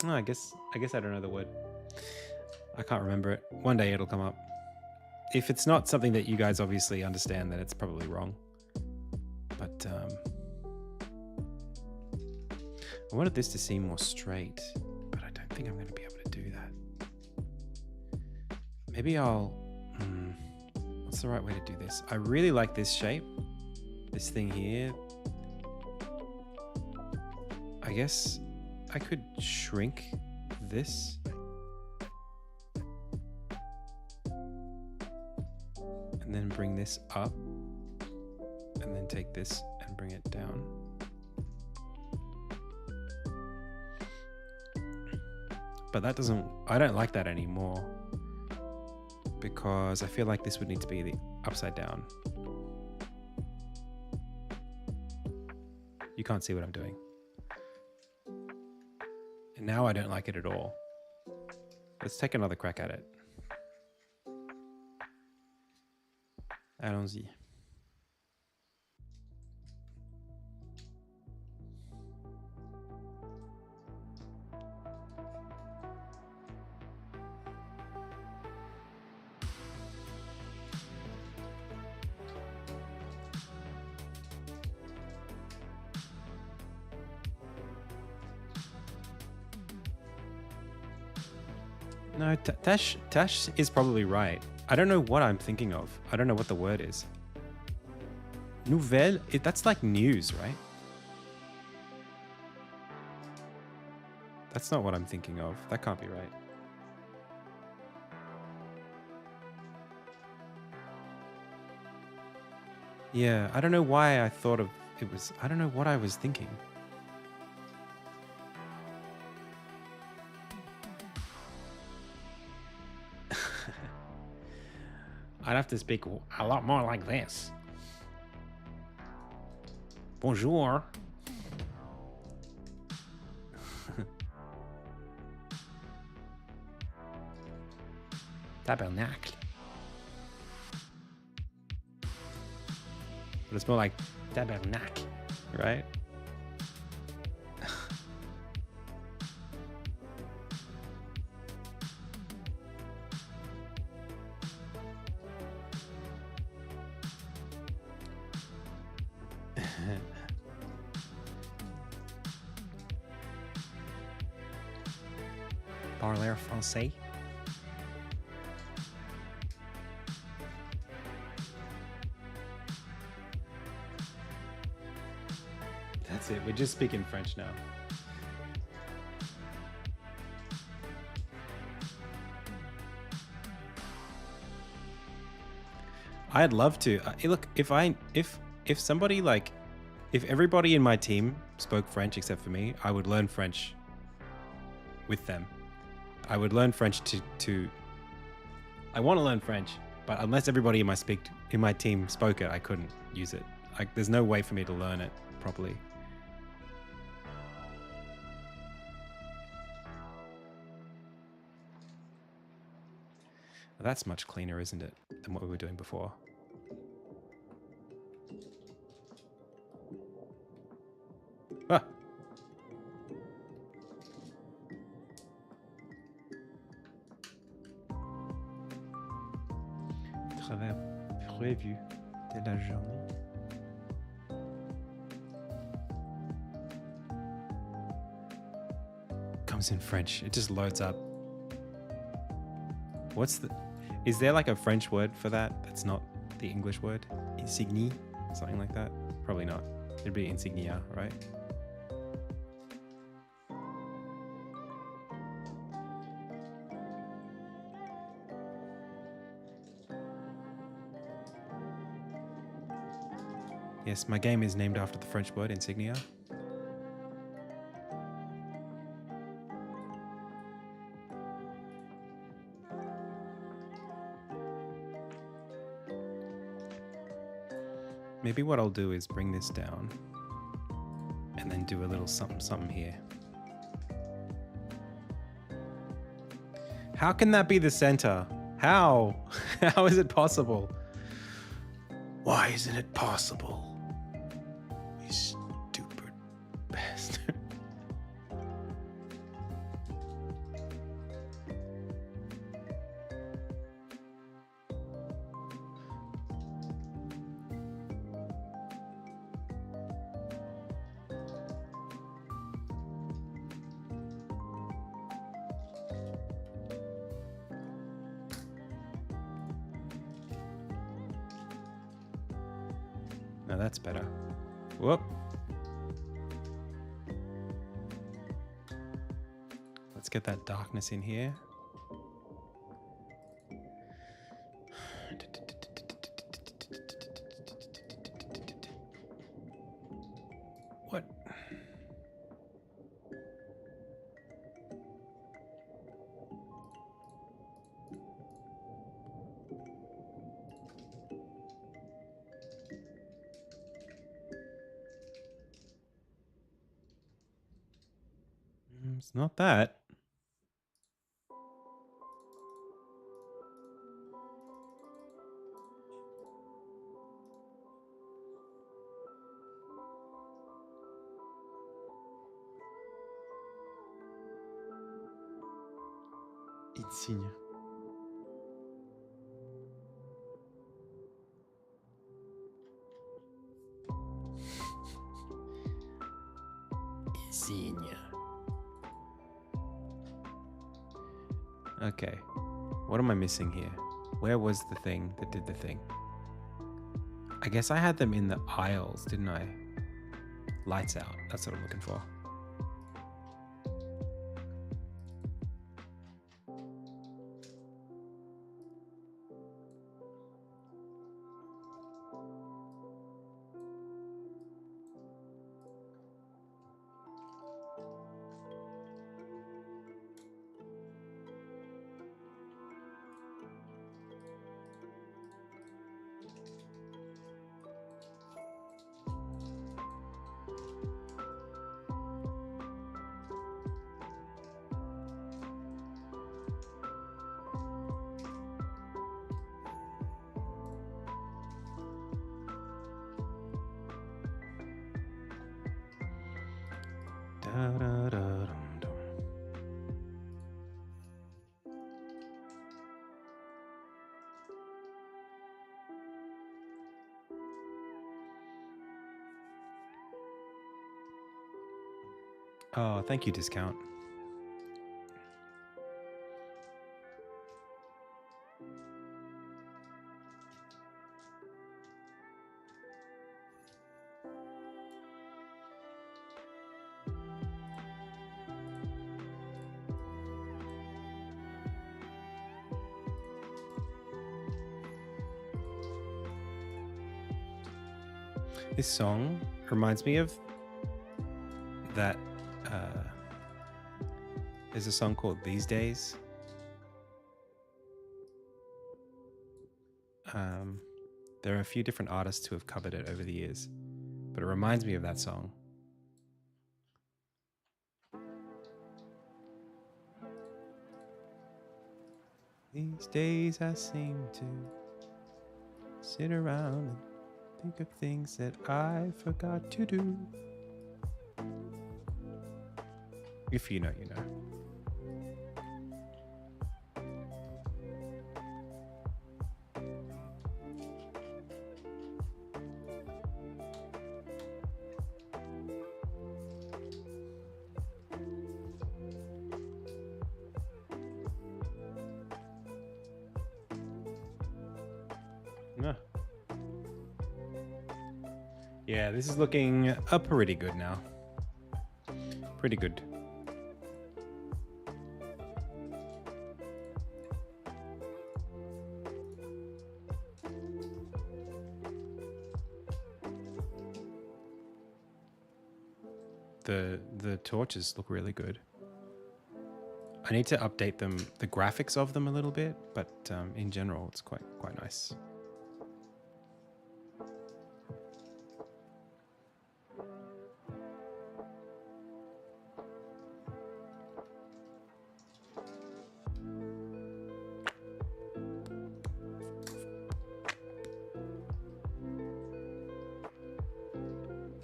Oh, I guess I don't know the word. I can't remember it. One day it'll come up. If it's not something that you guys obviously understand, then it's probably wrong. But I wanted this to seem more straight, but I don't think I'm going to be able to do that. Maybe I'll... what's the right way to do this? I really like this shape. This thing here. I guess I could shrink this. And then bring this up. And then take this and bring it down. But that doesn't... I don't like that anymore. Because I feel like this would need to be the upside down. You can't see what I'm doing. And now I don't like it at all. Let's take another crack at it. Allons-y. No, Tash is probably right. I don't know what I'm thinking of. I don't know what the word is. Nouvelle, that's like news, right? That's not what I'm thinking of. That can't be right. Yeah, I don't know why I thought of it was... I don't know what I was thinking. I'd have to speak a lot more like this. Bonjour. Tabernacle. But it's more like tabernacle, right? Parler français. That's it. We're just speaking French now. I'd love to. Look, if somebody like, if everybody in my team spoke French except for me, I would learn French with them. I would learn French to I want to learn French, but unless everybody in my team spoke it, I couldn't use it. There's no way for me to learn it properly. That's much cleaner, isn't it, than what we were doing before? Ah! Travail prévu de la journée. Comes in French. It just loads up. Is there like a French word for that? That's not the English word? Insignie? Something like that? Probably not. It'd be INSIGNIA, right? Yes, my game is named after the French word insignia. Maybe what I'll do is bring this down and then do a little something here. How can that be the center? How? How is it possible? Why isn't it possible? You stupid bastard. Now that's better. Whoop. Let's get that darkness in here. What? It's not that. INSIGNIA. INSIGNIA. Okay. What am I missing here? Where was the thing that did the thing? I guess I had them in the aisles, didn't I? Lights out. That's what I'm looking for. Da-da-da-dum-dum. Oh, thank you, discount. This song reminds me of that. There's a song called These Days. There are a few different artists who have covered it over the years, but it reminds me of that song. These days I seem to sit around and think of things that I forgot to do. If you know, you know. Yeah, this is looking pretty good now. Pretty good. The torches look really good. I need to update them, the graphics of them a little bit, but in general, it's quite nice.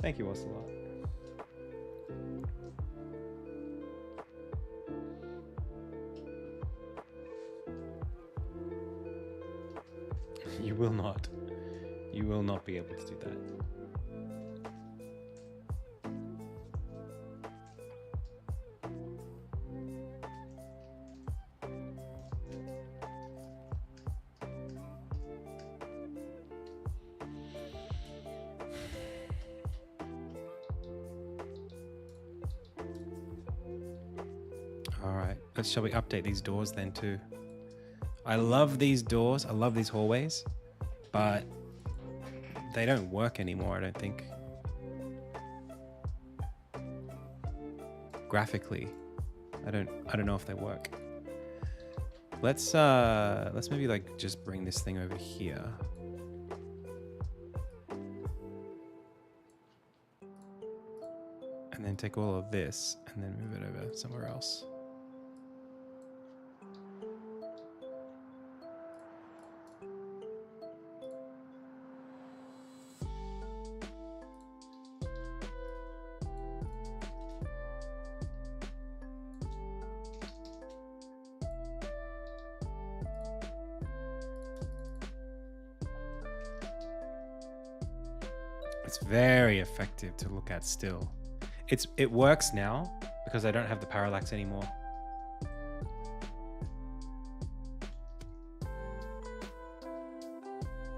Thank you, Ocelot. You will not. You will not be able to do that. All right, shall we update these doors then too? I love these doors. I love these hallways, but they don't work anymore, I don't think. Graphically, I don't know if they work. Let's maybe like just bring this thing over here. And then take all of this and then move it over somewhere else. It's very effective to look at still. It works now because I don't have the parallax anymore.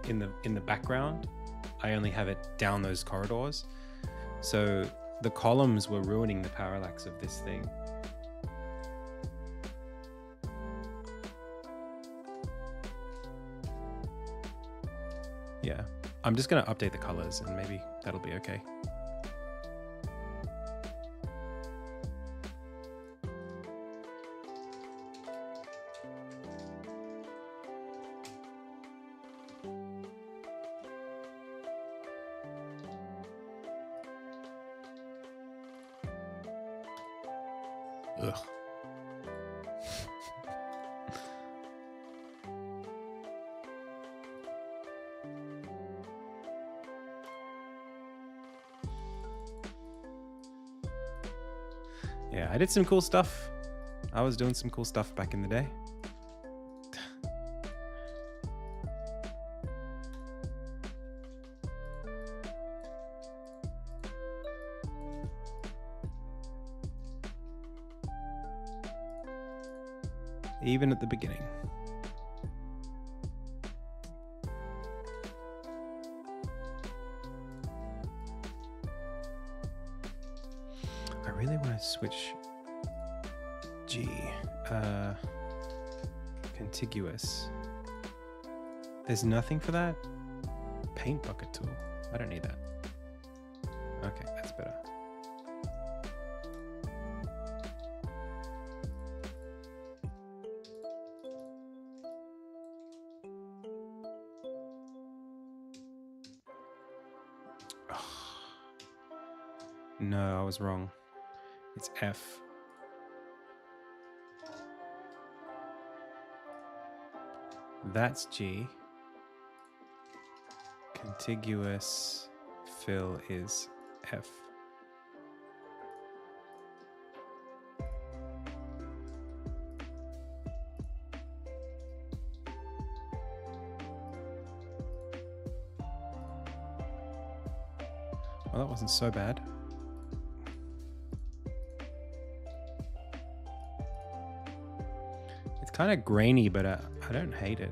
In the background, I only have it down those corridors. So the columns were ruining the parallax of this thing. Yeah, I'm just gonna update the colors and maybe that'll be okay. Ugh. Yeah, I did some cool stuff. I was doing some cool stuff back in the day. Even at the beginning. I really want to switch G. Contiguous. There's nothing for that? Paint bucket tool. I don't need that. Okay, that's better. No, I was wrong. It's F. That's G. Contiguous fill is F. Well, that wasn't so bad. Kind of grainy, but I don't hate it.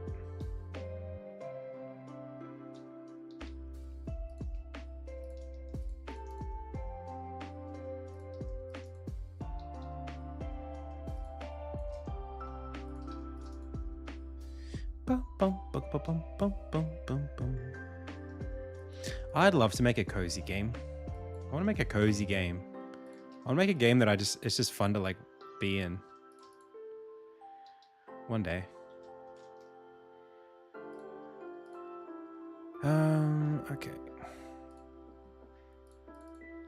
I'd love to make a cozy game. I want to make a cozy game. I want to make a game that it's just fun to like be in. One day. Okay.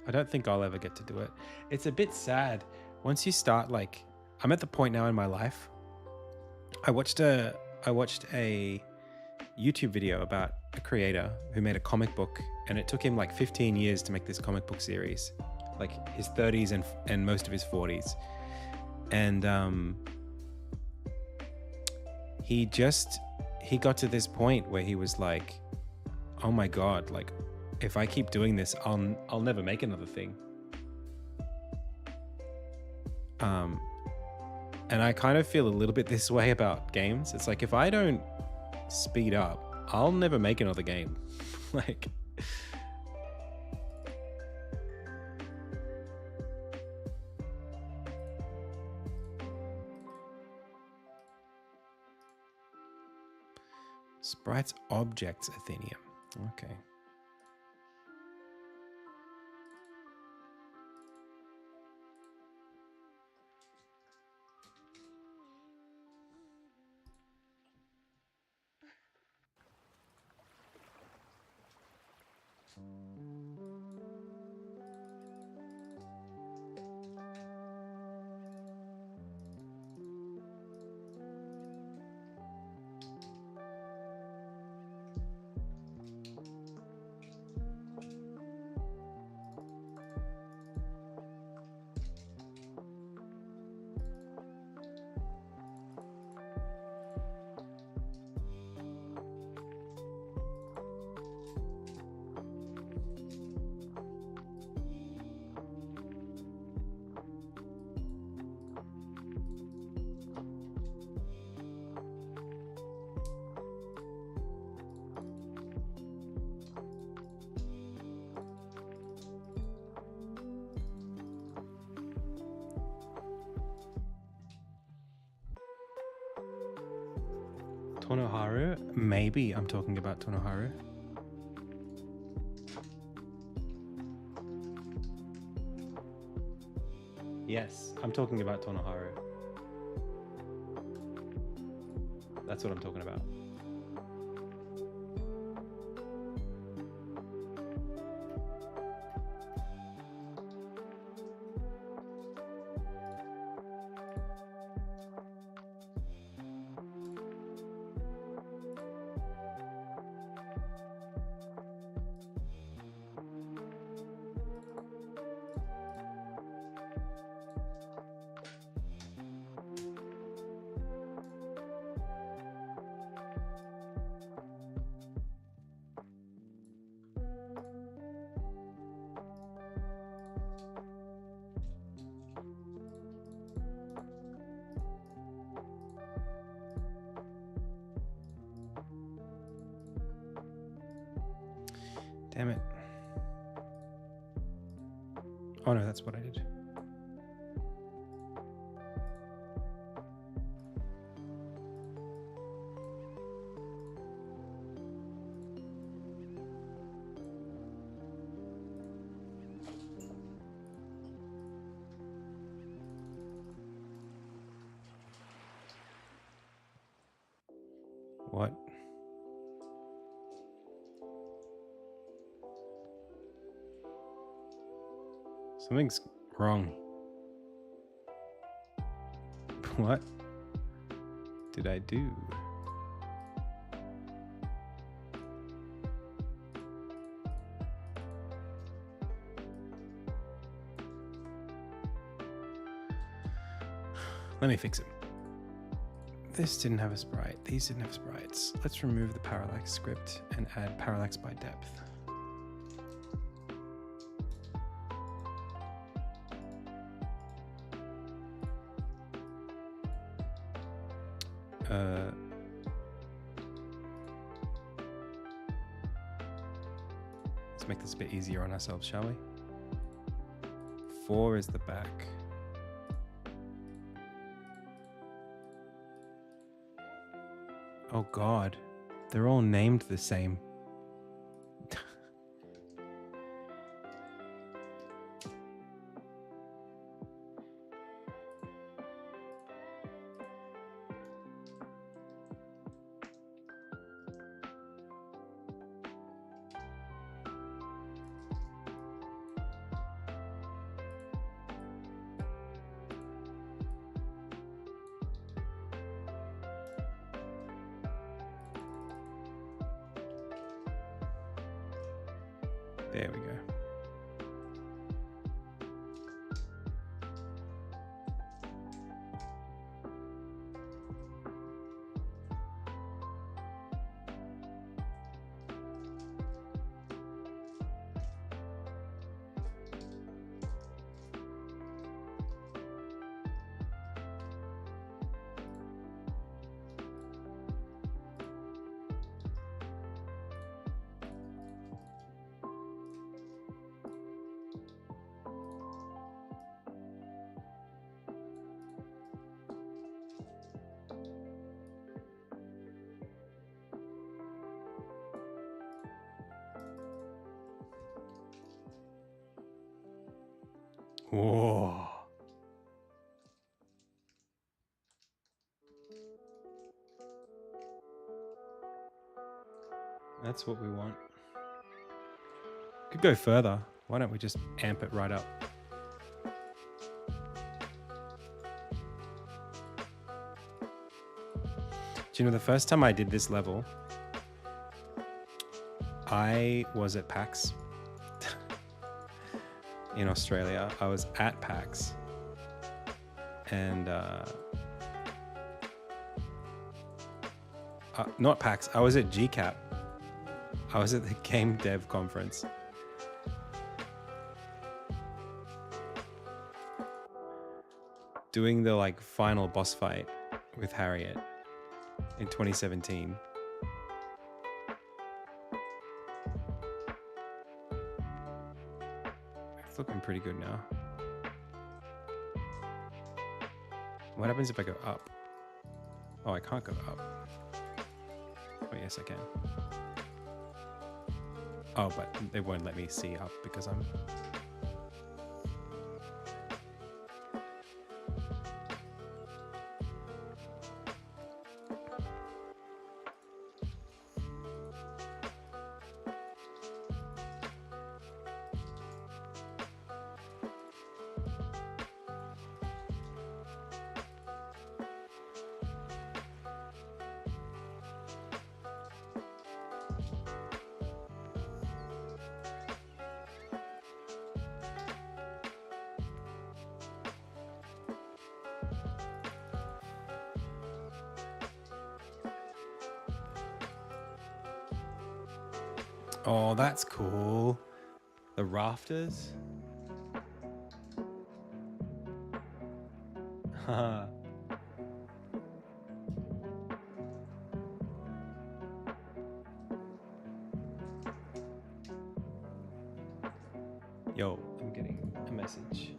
I don't think I'll ever get to do it. It's a bit sad. Once you start, like, I'm at the point now in my life. I watched a YouTube video about a creator who made a comic book, and it took him like 15 years to make this comic book series, like his 30s and most of his 40s. And he got to this point where he was like, oh my God, like if I keep doing this, I'll never make another thing. And I kind of feel a little bit this way about games. It's like, if I don't speed up, I'll never make another game. Like, sprites objects Athenium. Okay. Tonoharu? Maybe I'm talking about Tonoharu. Yes, I'm talking about Tonoharu. That's what I'm talking about. Damn it. Oh no, that's what I did. What? Something's wrong. What did I do? Let me fix it. This didn't have a sprite. These didn't have sprites. Let's remove the parallax script and add parallax by depth. Let's make this a bit easier on ourselves, shall we? 4 is the back. Oh God, they're all named the same. There we go. Whoa. That's what we want. Could go further. Why don't we just amp it right up? Do you know the first time I did this level, I was at PAX in Australia. I was at PAX and not PAX, I was at GCAP. I was at the Game Dev Conference. Doing the like final boss fight with Harriet in 2017. It's looking pretty good now. What happens if I go up? Oh, I can't go up. Oh, yes, I can. Oh, but they won't let me see up because I'm... Oh, that's cool. The rafters. Haha. Yo, I'm getting a message.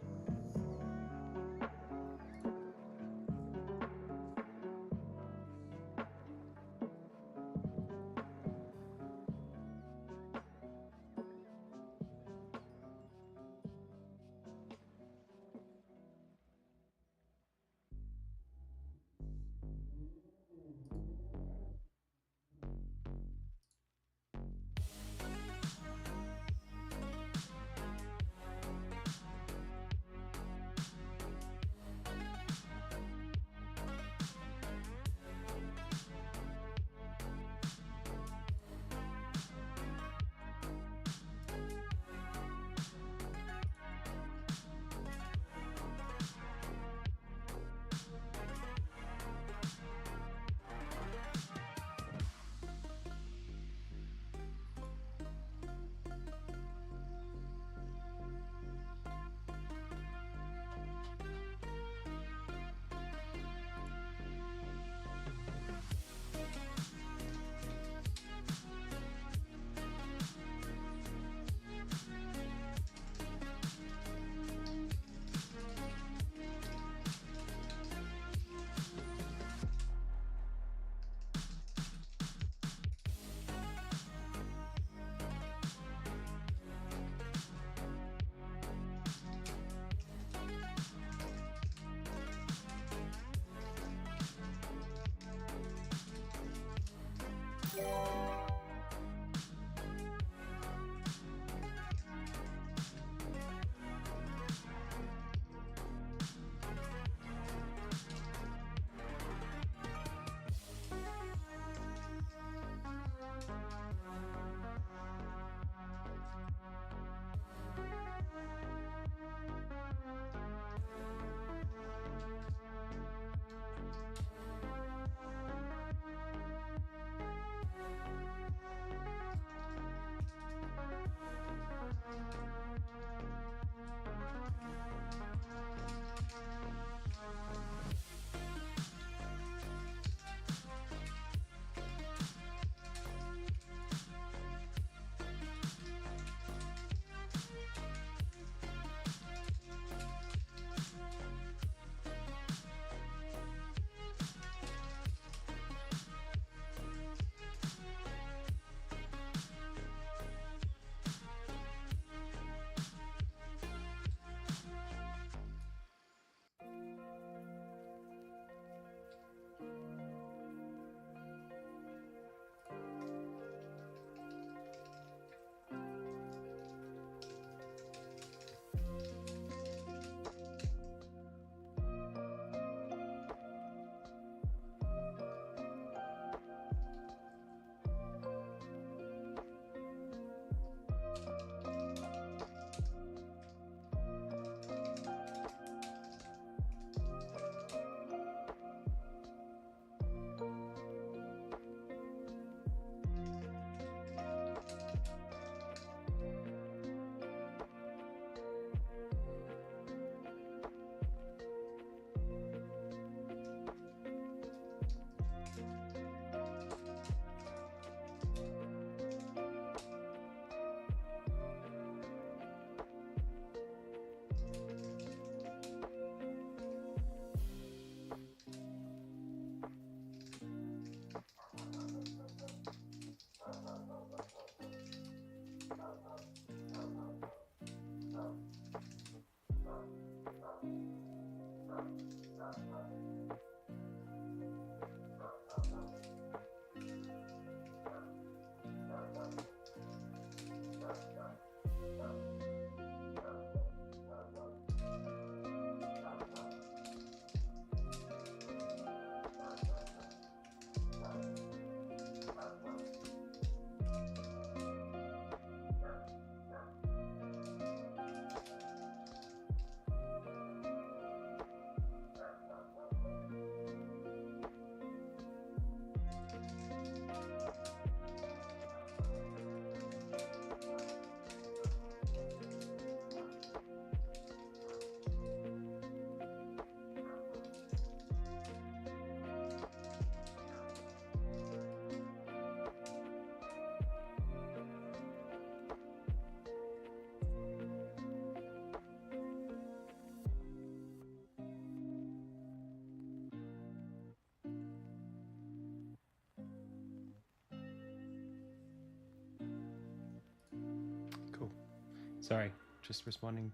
Sorry, just responding,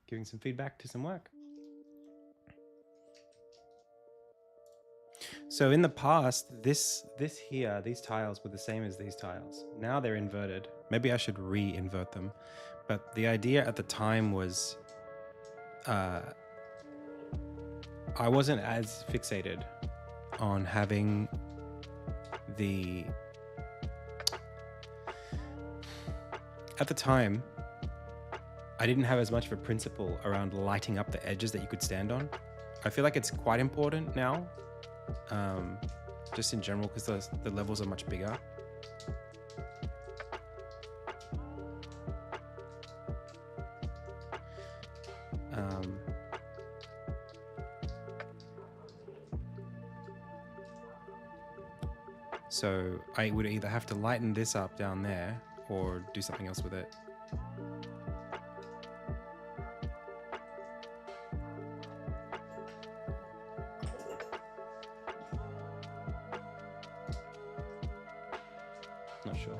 giving some feedback to some work. So in the past, this here, these tiles were the same as these tiles. Now they're inverted. Maybe I should re-invert them. But the idea at the time was I wasn't as fixated on having the... At the time, I didn't have as much of a principle around lighting up the edges that you could stand on. I feel like it's quite important now, just in general, because the levels are much bigger. So I would either have to lighten this up down there or do something else with it. Not sure.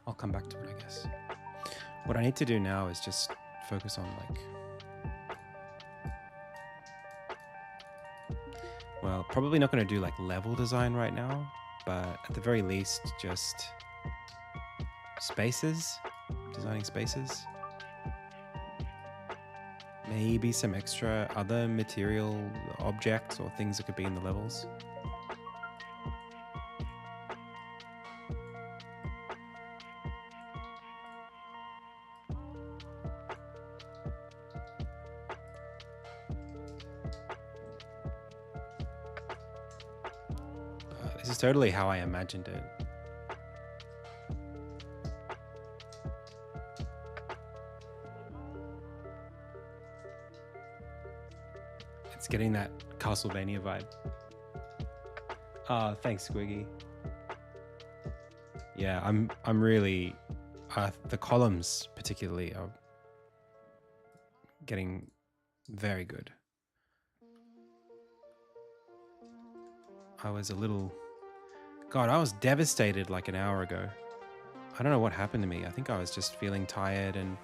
I'll come back to it, I guess. What I need to do now is just focus on like... Well, probably not going to do like level design right now, but at the very least, just spaces, designing spaces. Maybe some extra other material objects or things that could be in the levels. This is totally how I imagined it. It's getting that Castlevania vibe. Thanks, Squiggy. Yeah, I'm really the columns particularly are getting very good. I was I was devastated like an hour ago. I don't know what happened to me. I think I was just feeling tired, and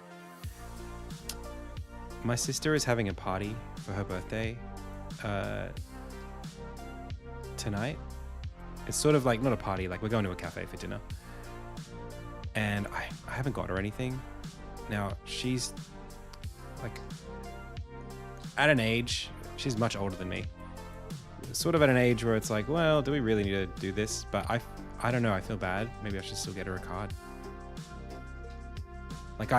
my sister is having a party for her birthday tonight. It's sort of like not a party, like we're going to a cafe for dinner. And I haven't got her anything. Now she's like at an age, she's much older than me. Sort of at an age where it's like, well, do we really need to do this? But I don't know, I feel bad. Maybe I should still get her a card. Like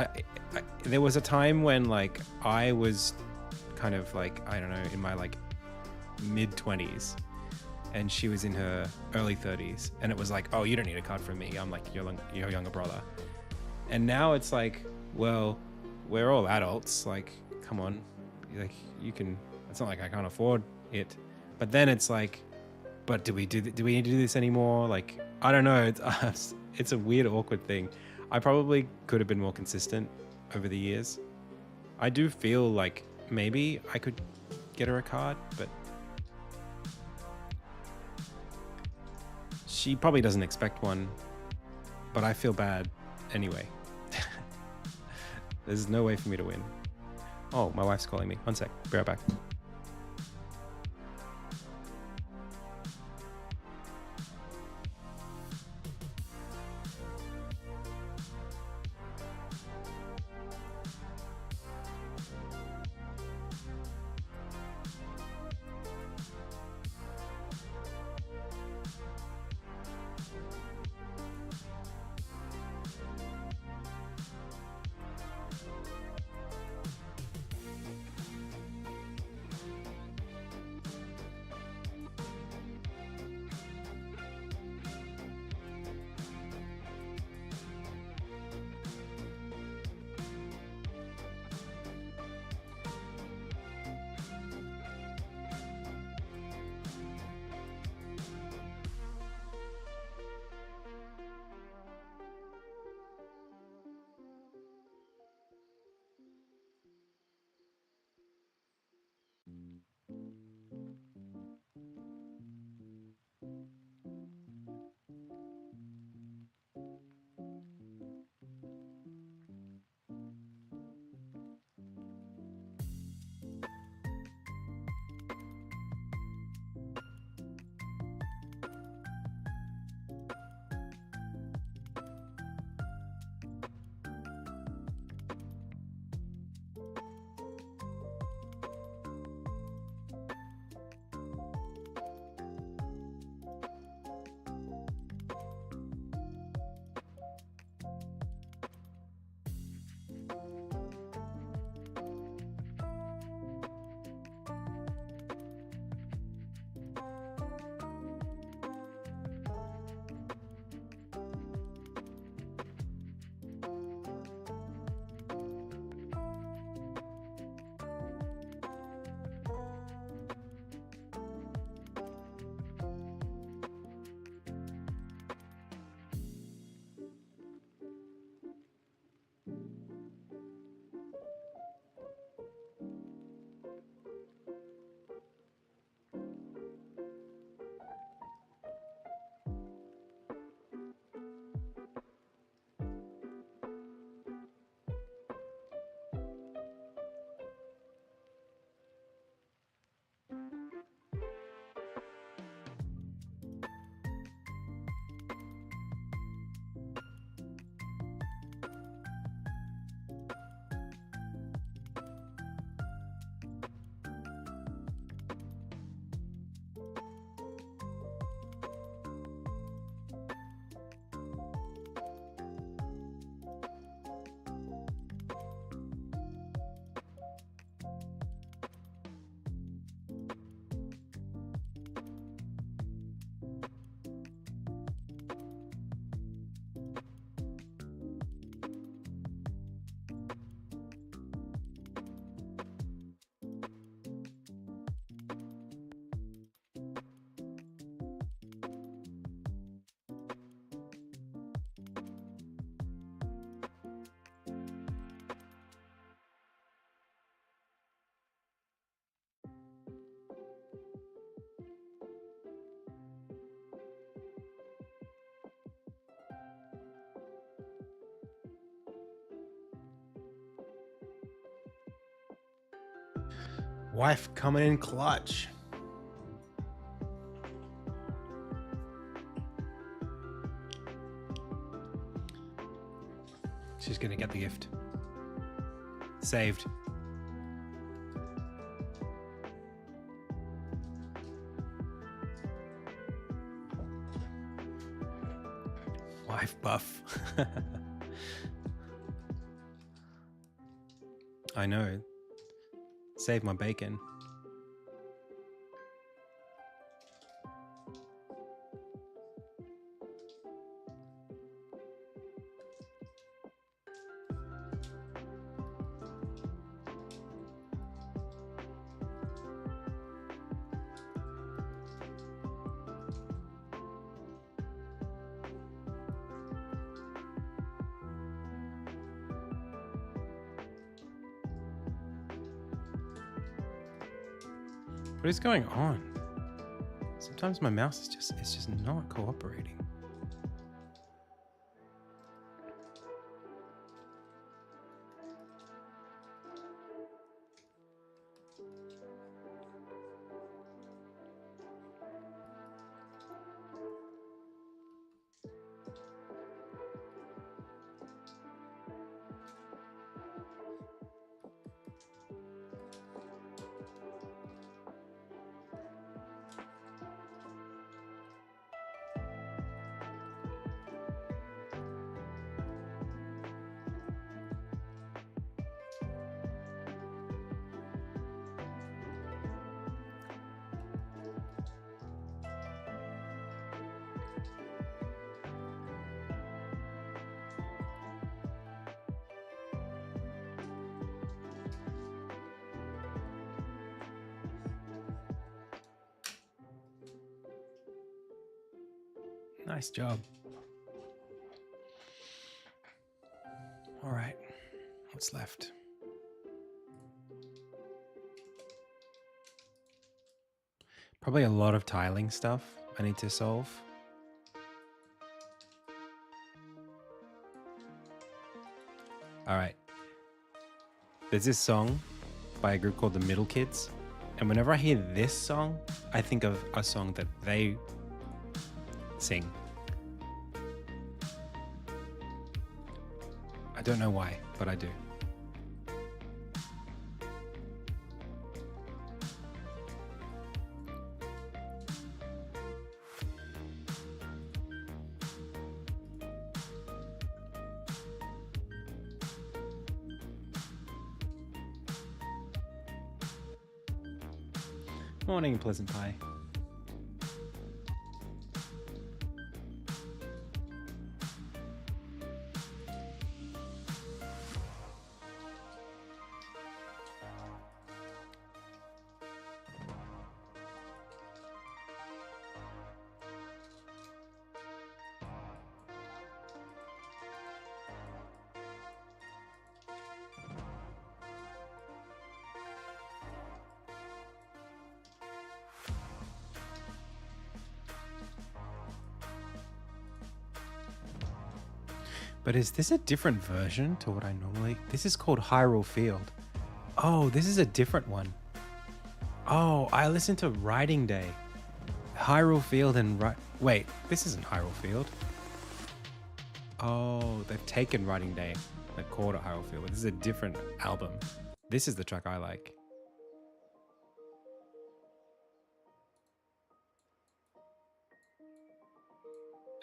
there was a time when like I was kind of like, I don't know, in my like mid-20s and she was in her early 30s, and it was like, oh, you don't need a card from me. I'm like your younger brother. And now it's like, well, we're all adults. Like, come on, like you can. It's not like I can't afford it. But then it's like, but do we need to do this anymore? Like, I don't know. It's a weird, awkward thing. I probably could have been more consistent over the years. I do feel like maybe I could get her a card, but she probably doesn't expect one. But I feel bad anyway. There's no way for me to win. Oh, my wife's calling me. One sec. Be right back. Wife coming in clutch. She's gonna get the gift. Saved. Wife buff. I know. Save my bacon. What is going on? Sometimes my mouse is just not cooperating. Nice job. All right, what's left? Probably a lot of tiling stuff I need to solve. All right. There's this song by a group called the Middle Kids. And whenever I hear this song, I think of a song that they sing. I don't know why, but I do. Morning, Pleasant Pie. But is this a different version to what I normally... This is called Hyrule Field. Oh, this is a different one. Oh, I listened to Riding Day. Hyrule Field and... Wait, this isn't Hyrule Field. Oh, they've taken Riding Day. They called it Hyrule Field. This is a different album. This is the track I like.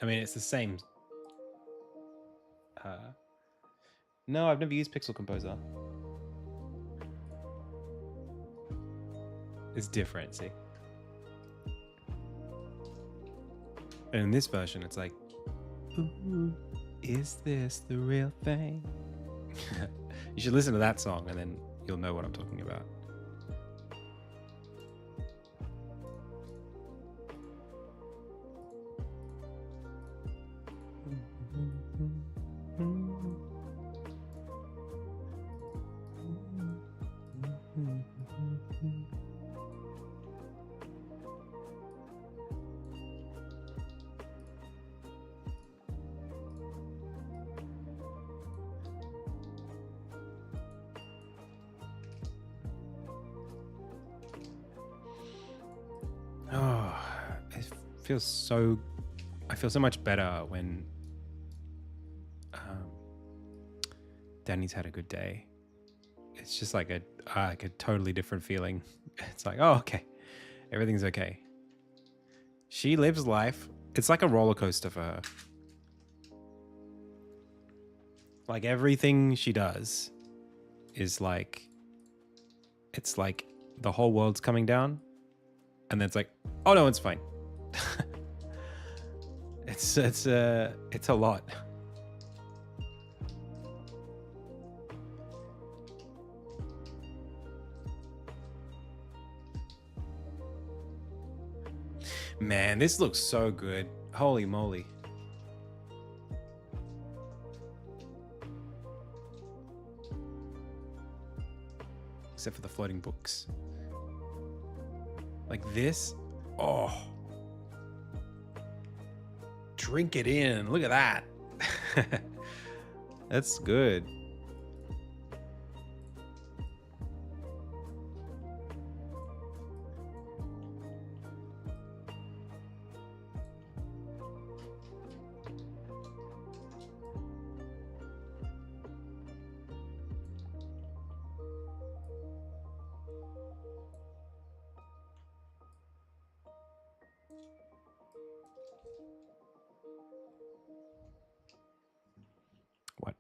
I mean, it's the same... No, I've never used Pixel Composer. It's different, see? And in this version, it's like, ooh, is this the real thing? You should listen to that song and then you'll know what I'm talking about. feel so much better when Danny's had a good day. It's just like a totally different feeling. It's like, oh, okay, everything's okay. She lives life. It's like a roller coaster for her. Like everything she does is like, it's like the whole world's coming down, and then it's like, oh no, it's fine. It's a lot. Man, this looks so good. Holy moly. Except for the floating books. Like this. Oh. Drink it in. Look at that. That's good. What?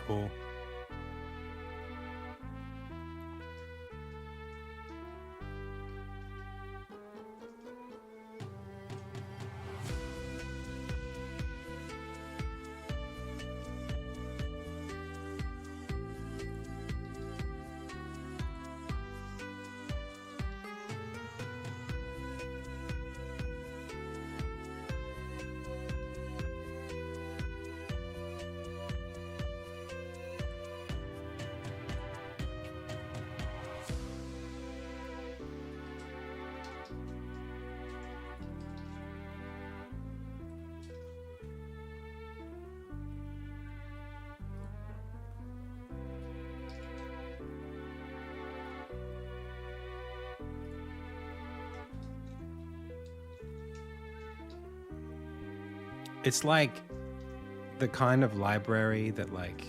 Cool. It's like the kind of library that like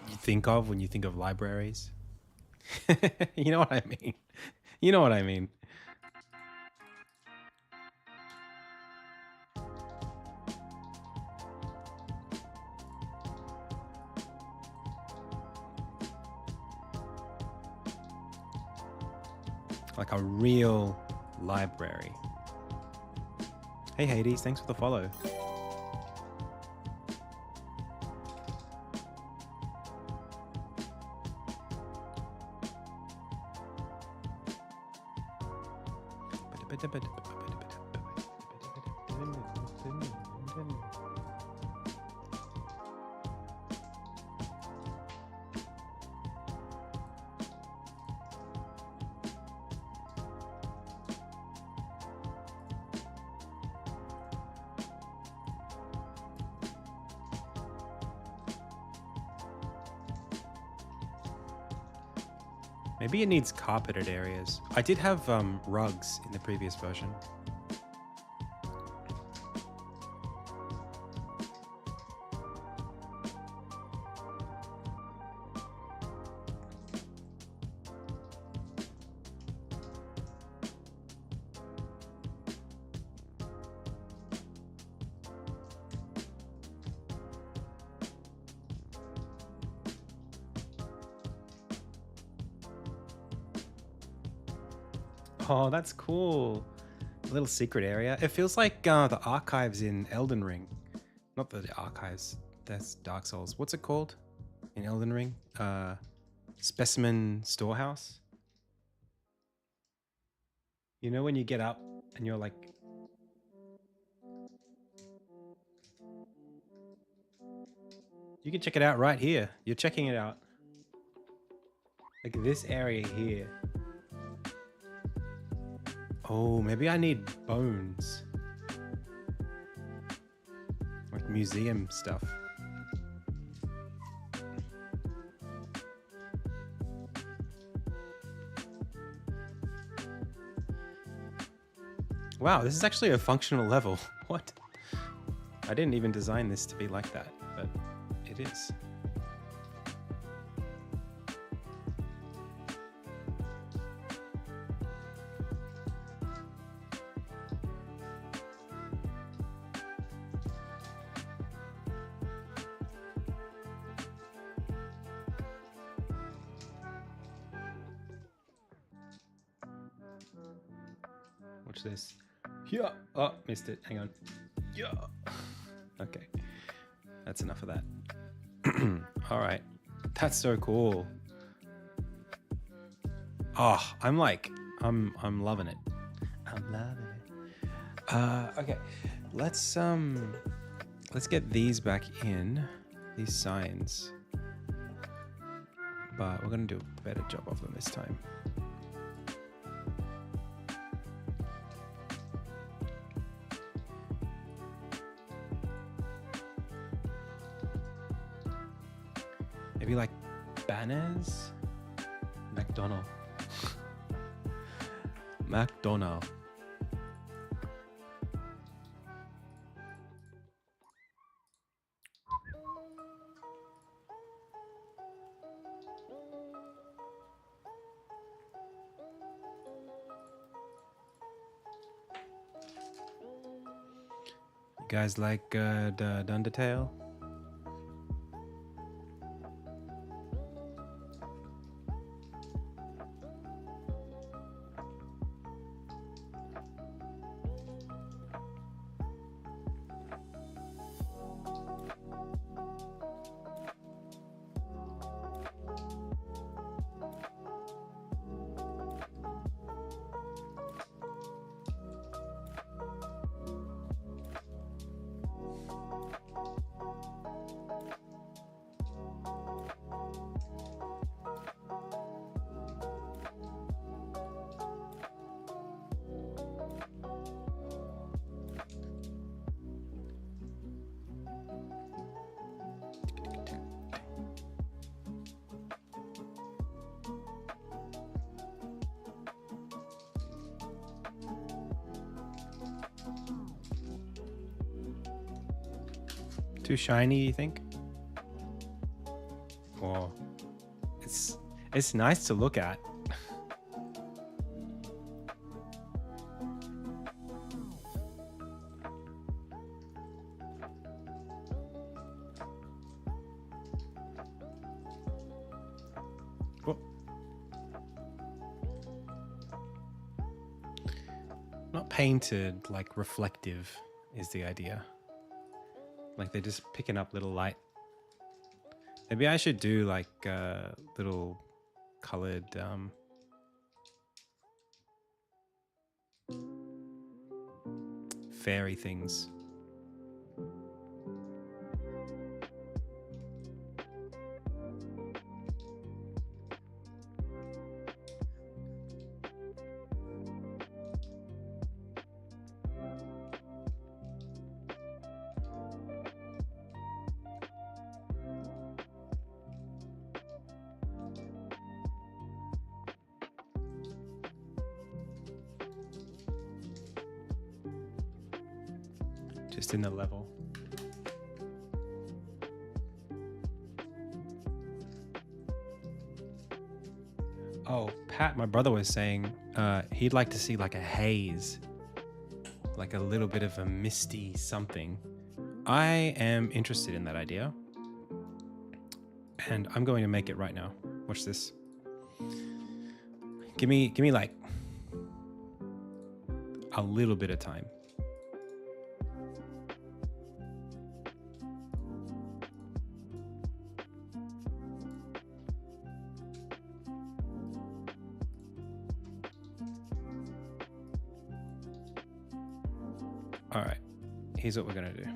you think of when you think of libraries. You know what I mean? You know what I mean? Like a real library. Hey Hades, thanks for the follow. Maybe it needs carpeted areas. I did have rugs in the previous version. Oh, that's cool. A little secret area. It feels like the archives in Elden Ring. Not the archives. That's Dark Souls. What's it called in Elden Ring? Specimen Storehouse? You know when you get up and you're like... You can check it out right here. You're checking it out. Like this area here. Oh, maybe I need bones. Like museum stuff. Wow, this is actually a functional level. What? I didn't even design this to be like that, but it is. Watch this. Yeah. Oh, missed it. Hang on. Yeah. Okay. That's enough of that. All right. That's so cool. Oh, I'm loving it. I'm loving it. Okay. Let's get these back in, these signs. But we're gonna do a better job of them this time. Maybe like banners? McDonald. McDonald. You guys like the Undertale? Too shiny, you think? Or it's nice to look at. Oh. Not painted, like reflective is the idea. Like they're just picking up little light. Maybe I should do like little colored fairy things. Just in the level. Oh, Pat, my brother was saying he'd like to see like a haze, like a little bit of a misty something. I am interested in that idea, and I'm going to make it right now. Watch this. Give me like a little bit of time. All right, here's what we're gonna do.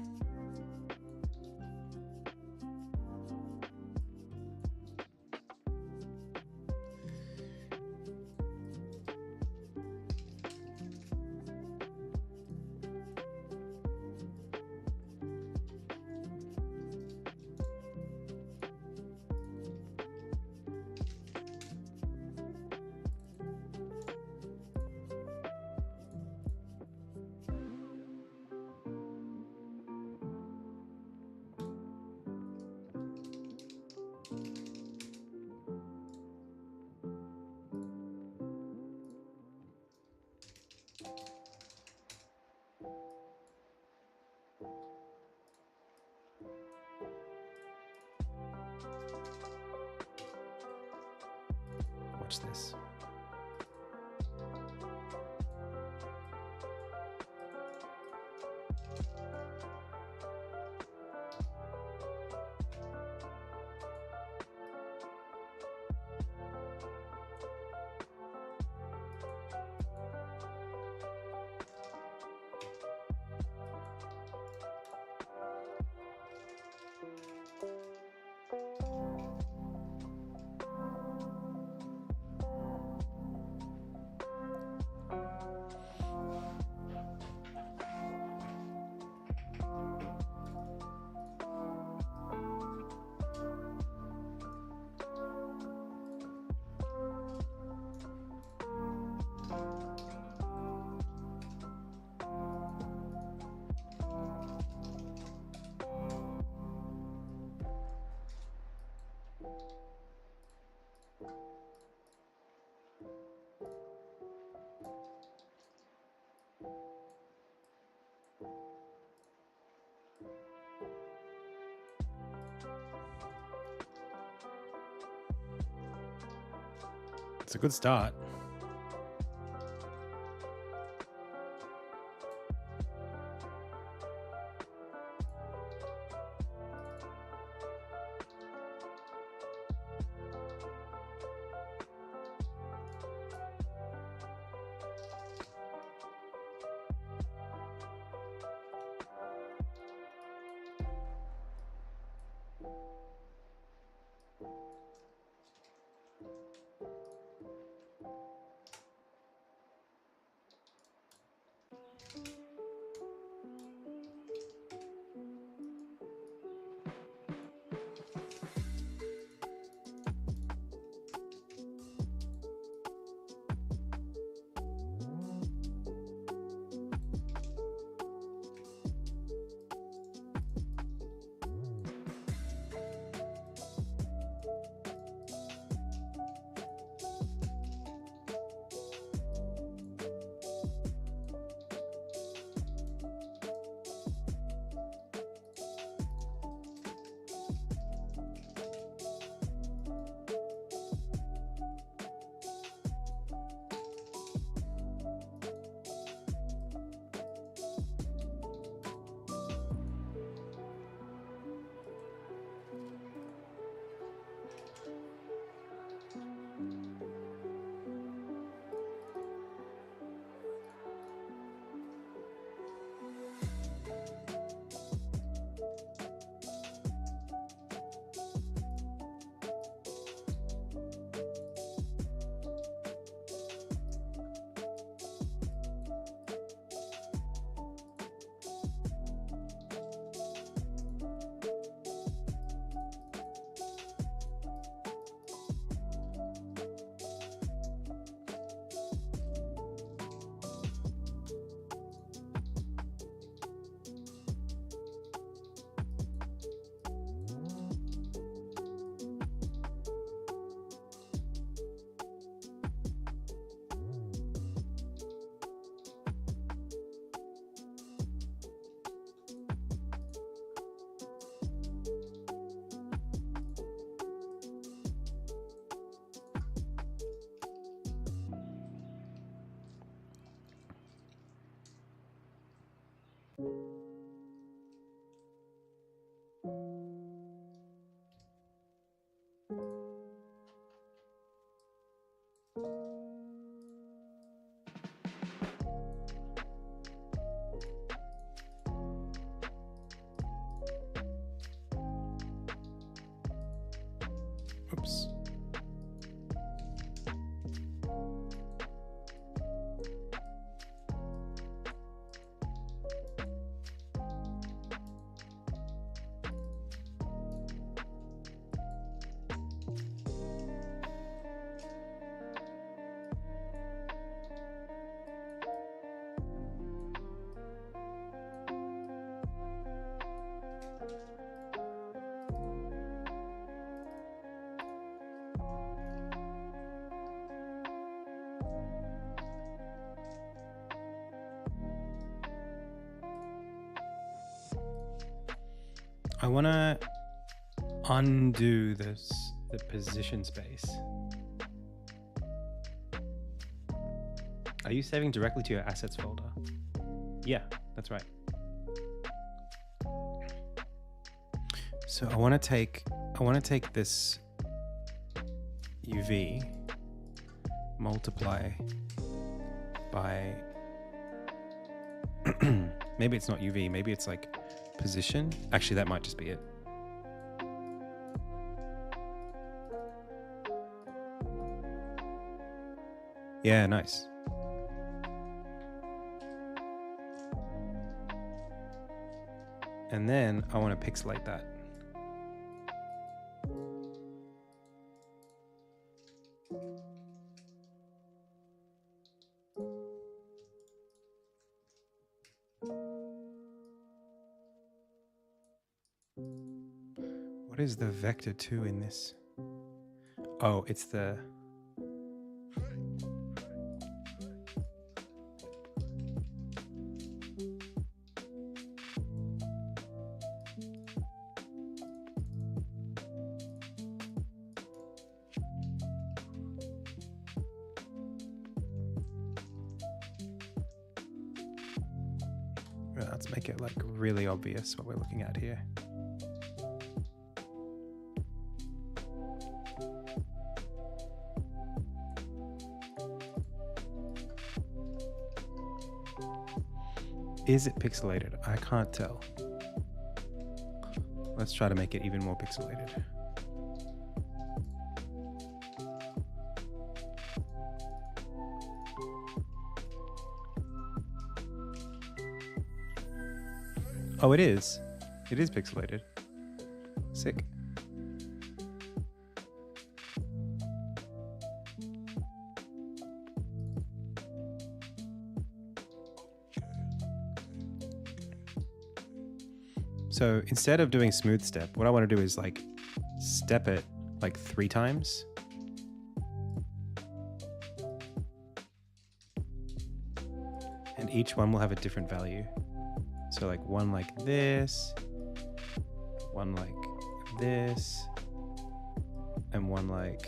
finish this. It's a good start. Oops. I want to undo the position space. Are you saving directly to your assets folder? Yeah, that's right. So I want to take this UV, multiply by maybe it's not UV, maybe it's like position. Actually, that might just be it. Yeah, nice. And then I want to pixelate that. What is the vector 2 in this? Oh, it's the... Let's make it like really obvious what we're looking at here. Is it pixelated? I can't tell. Let's try to make it even more pixelated. Oh, it is. It is pixelated. Sick. So instead of doing smooth step, what I want to do is like step it like 3 times. And each one will have a different value. So like one like this, one like this, and one like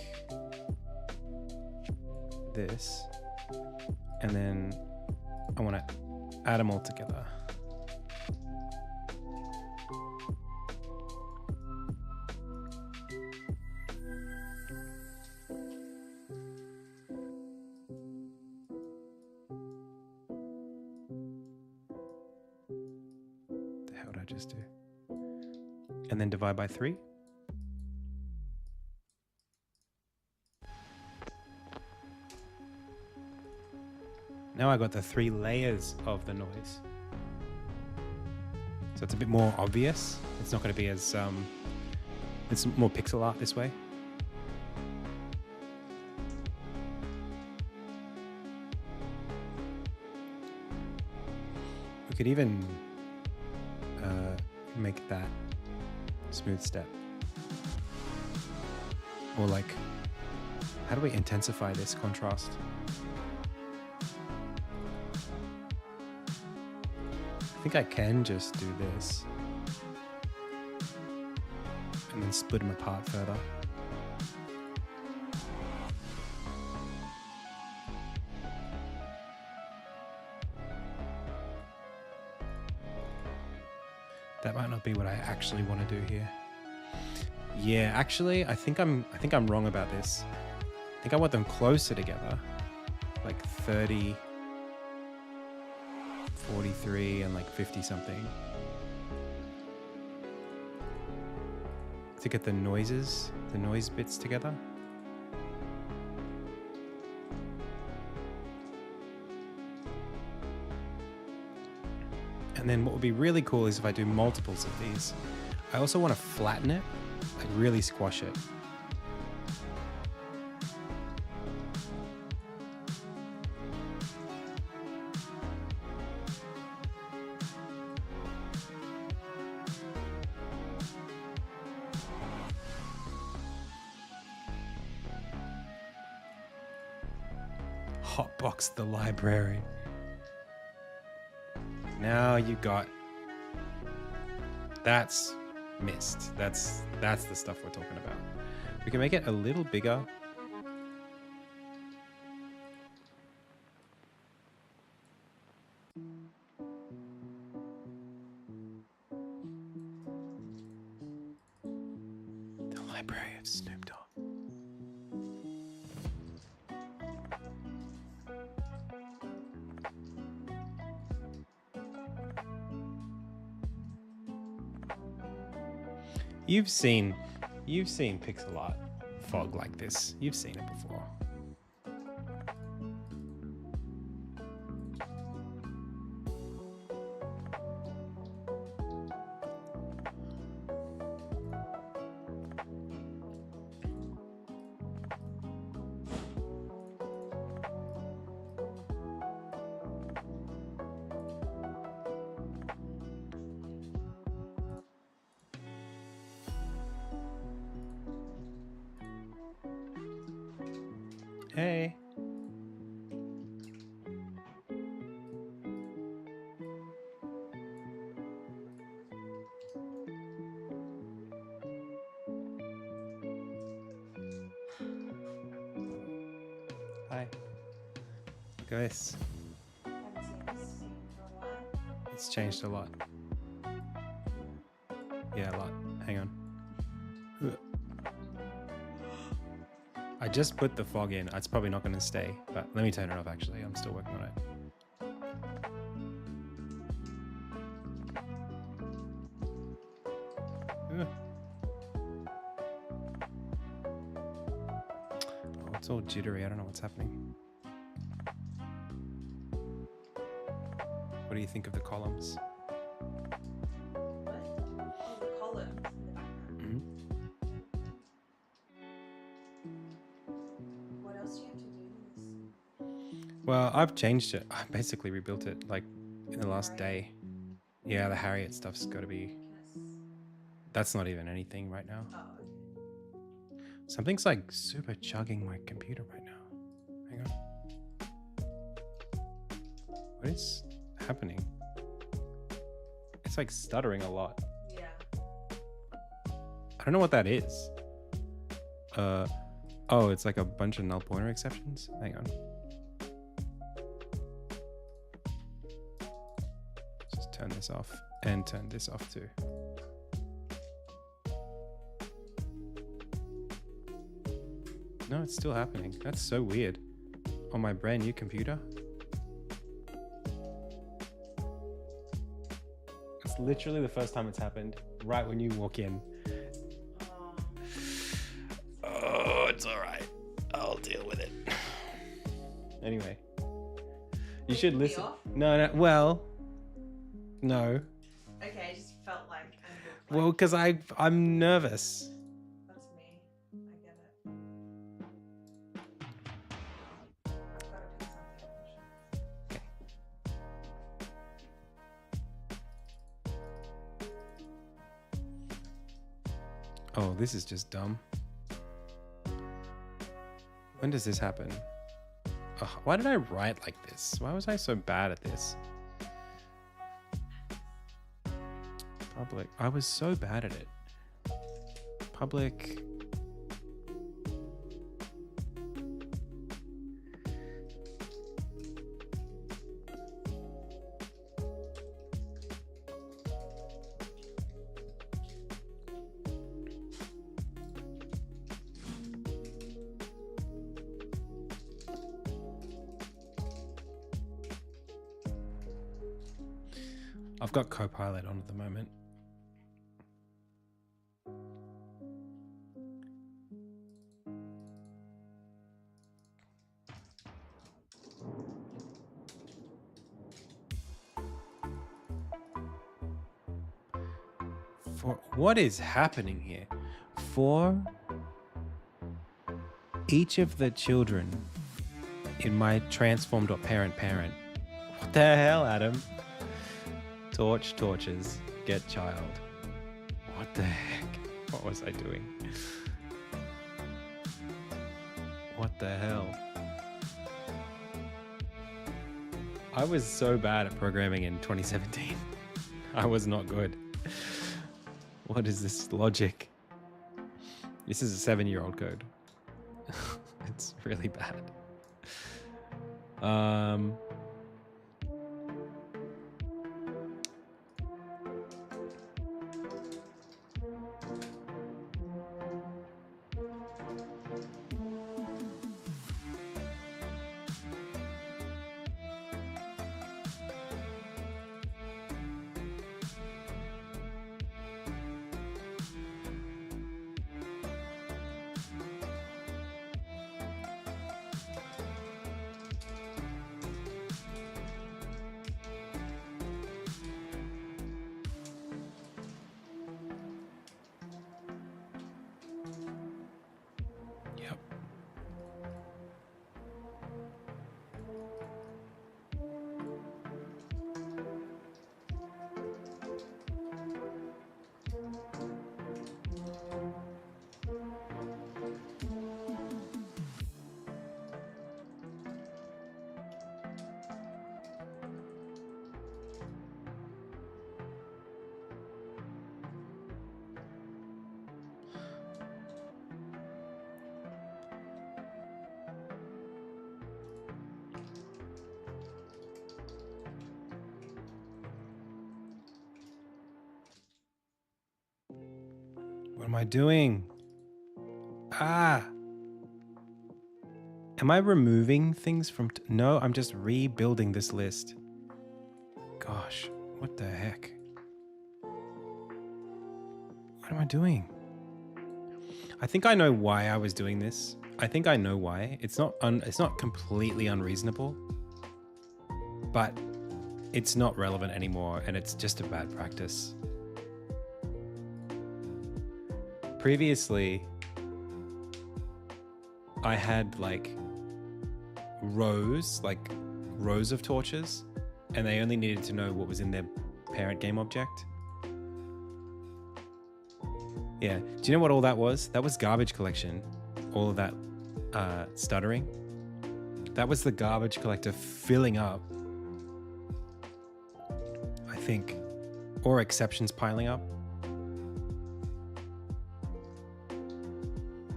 this. And then I want to add them all together. And then divide by 3. Now I got the 3 layers of the noise. So it's a bit more obvious. It's not going to be as, it's more pixel art this way. We could even make that smooth step. Or like, how do we intensify this contrast? I think I can just do this and then split them apart further. That might not be what I actually want to do here. Yeah, actually, I think I'm wrong about this. I think I want them closer together, like 30, 43, and like 50 something. To get the noise bits together. And then what would be really cool is if I do multiples of these. I also want to flatten it, like really squash it. Hotbox the library. Now you got, that's mist. That's the stuff we're talking about. We can make it a little bigger. Library of Snoop Dogg. You've seen pixel art fog like this. You've seen it before. Hey. Hi. Look at this. It's changed a lot. Yeah, a lot. Hang on. I just put the fog in. It's probably not going to stay, but let me turn it off actually. I'm still working on it. Oh, it's all jittery. I don't know what's happening. What do you think of the columns? What? Oh, the columns in the background. What else do you have to do to this? Well, I've changed it. I basically rebuilt it like in the last day. Yeah, the Harriet stuff's got to be... That's not even anything right now. Oh, okay. Something's like super chugging my computer right now. Hang on. What is happening? It's like stuttering a lot. Yeah. I don't know what that is. Oh, it's like a bunch of null pointer exceptions. Hang on. Just turn this off and turn this off too. No, it's still happening. That's so weird. On my brand new computer. It's literally the first time it's happened. Right when you walk in. Oh, it's all right. I'll deal with it. Anyway, you should listen. No, well, no. Okay, I just felt like Well, because I'm nervous. That's me. I get it. I've got to do something. Okay. Oh, this is just dumb. When does this happen? Ugh, why did I write like this? Why was I so bad at this? Public. I was so bad at it. Public. I've got Copilot on at the moment. For what is happening here? For each of the children in my transform.parent. What the hell, Adam? Torch, torches, get child. What the heck? What was I doing? What the hell? I was so bad at programming in 2017. I was not good. What is this logic? This is a 7-year-old code. It's really bad. What am I doing? Ah! Am I removing things from... No, I'm just rebuilding this list. Gosh, what the heck? What am I doing? I think I know why I was doing this. I think I know why. It's not completely unreasonable, but it's not relevant anymore, and it's just a bad practice. Previously, I had like rows of torches, and they only needed to know what was in their parent game object. Yeah. Do you know what all that was? That was garbage collection. All of that stuttering. That was the garbage collector filling up, I think, or exceptions piling up.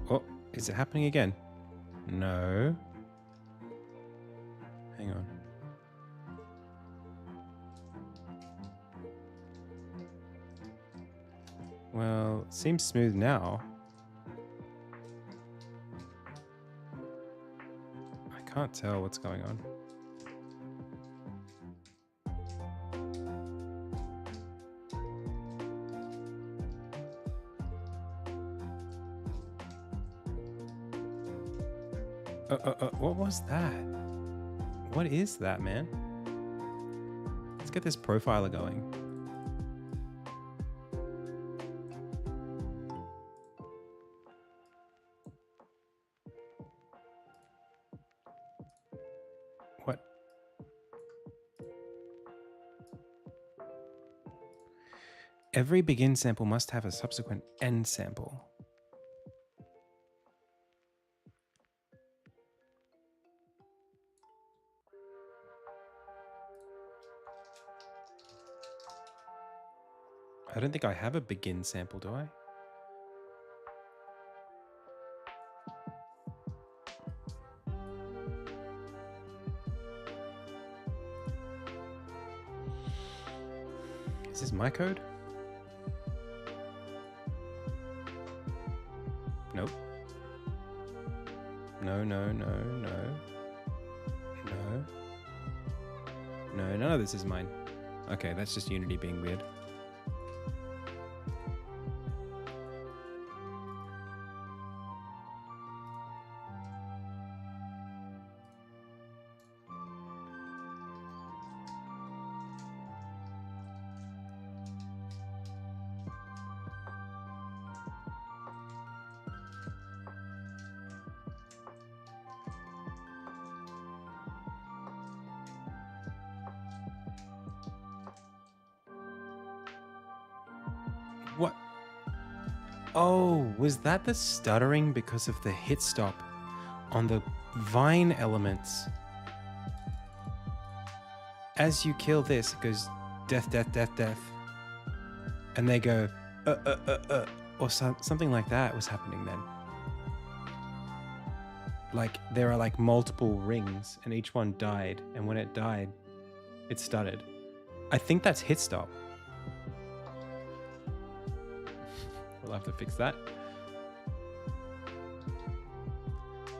Oh, is it happening again? No. Hang on. Well, it seems smooth now. I can't tell what's going on. What was that? What is that, man? Let's get this profiler going. What? Every begin sample must have a subsequent end sample. I don't think I have a begin sample, do I? Is this my code? Nope. No. No, none of this is mine. Okay, that's just Unity being weird. What? Oh, was that the stuttering because of the hit stop on the vine elements? As you kill this, it goes death, death, death, death. And they go, or something like that was happening then. Like, there are like multiple rings and each one died. And when it died, it stuttered. I think that's hit stop. We'll have to fix that.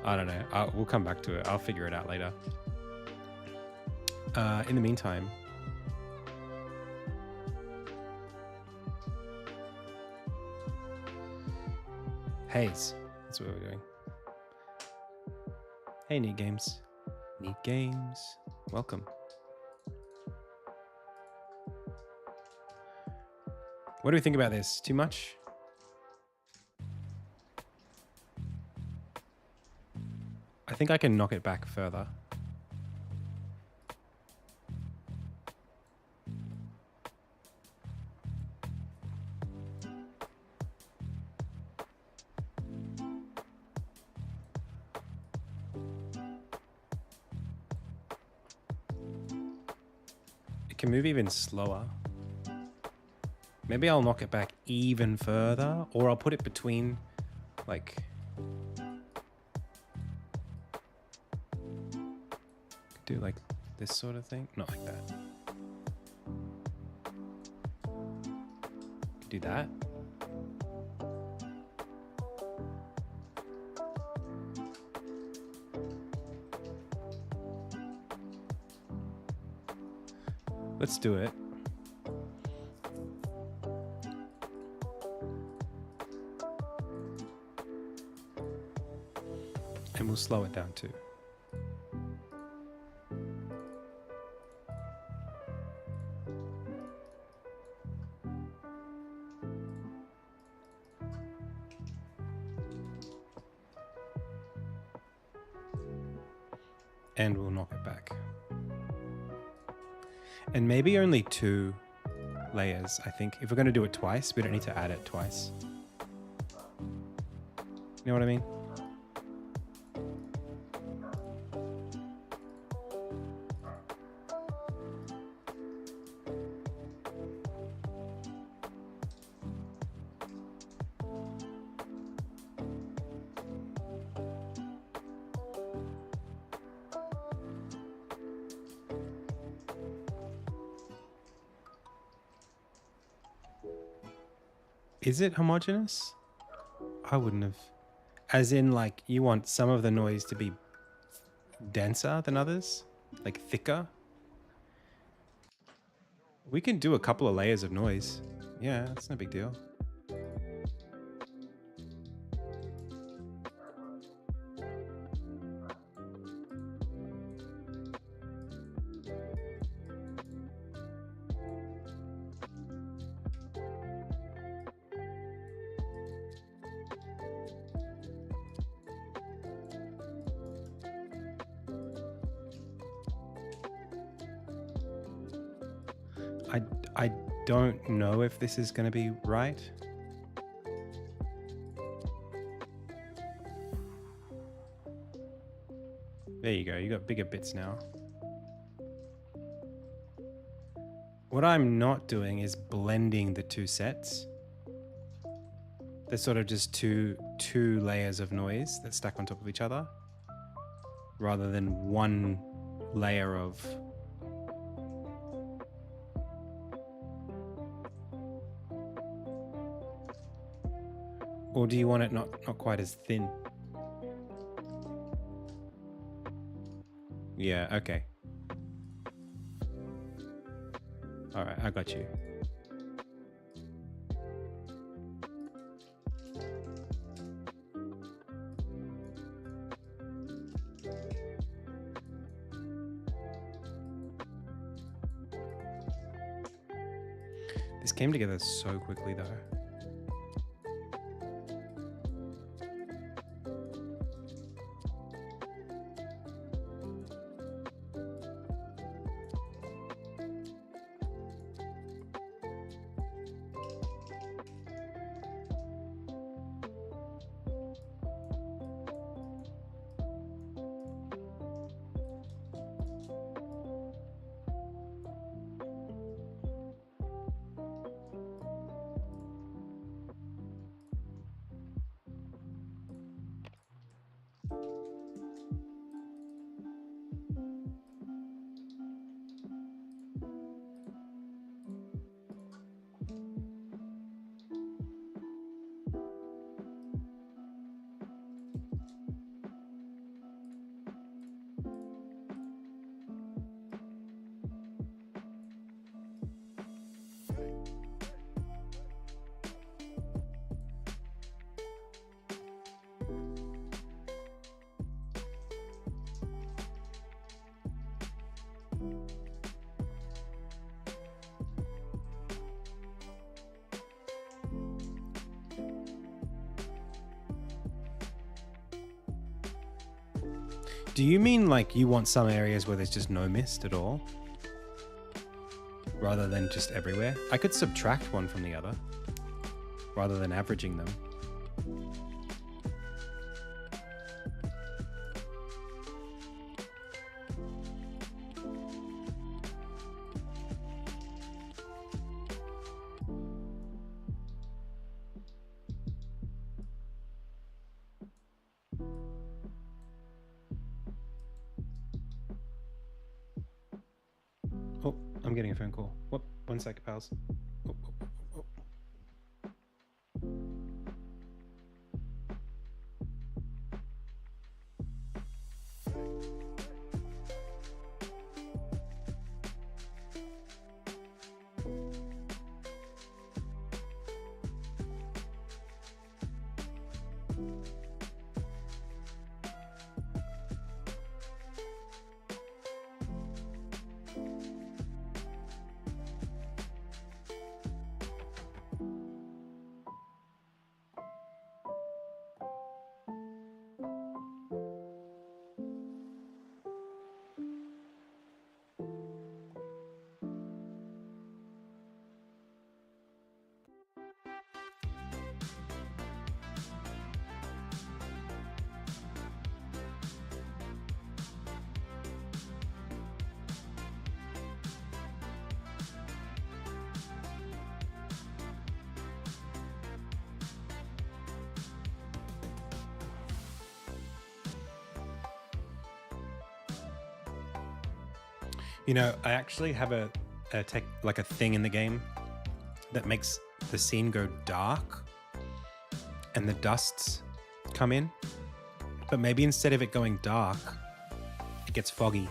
I don't know. We'll come back to it. I'll figure it out later. In the meantime, Haze. That's what we're doing. Hey, Neat Games. Neat Games. Welcome. What do we think about this? Too much? I think I can knock it back further. It can move even slower. Maybe I'll knock it back even further, or I'll put it between, like... do like this sort of thing. Not like that. Do that. Let's do it. And we'll slow it down too. And we'll knock it back. And maybe only 2 layers, I think. If we're going to do it twice, we don't need to add it twice. You know what I mean? Is it homogeneous? I wouldn't have. As in, like, you want some of the noise to be denser than others? Like, thicker? We can do a couple of layers of noise. Yeah, that's no big deal. I don't know if this is going to be right. There you go. You got bigger bits now. What I'm not doing is blending the 2 sets. They're sort of just two layers of noise that stack on top of each other, rather than one layer of. Or do you want it not quite as thin? Yeah, okay. All right, I got you. This came together so quickly though. Do you mean like you want some areas where there's just no mist at all? Rather than just everywhere? I could subtract one from the other, rather than averaging them. Oh, I'm getting a phone call. Whoop, 1 sec, pals. Oh, oh, oh, oh. You know, I actually have a thing in the game that makes the scene go dark and the dusts come in. But maybe instead of it going dark, it gets foggy.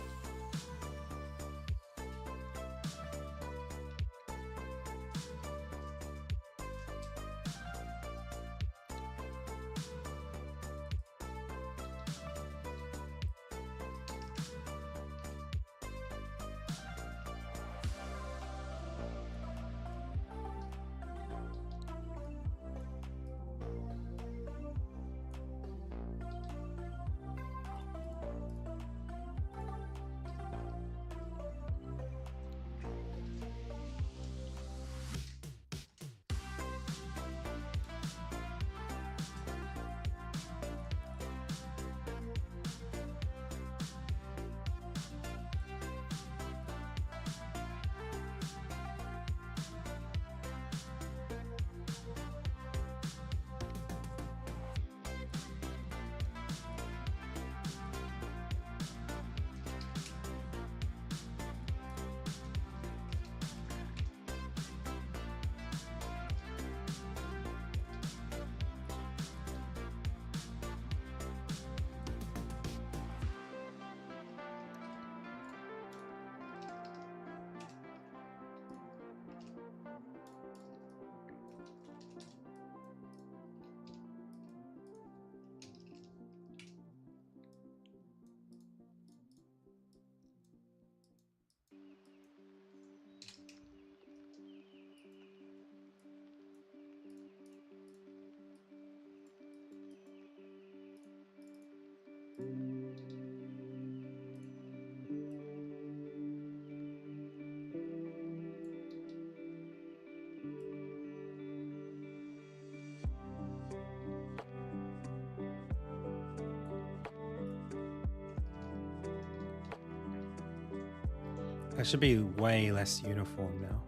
That should be way less uniform now.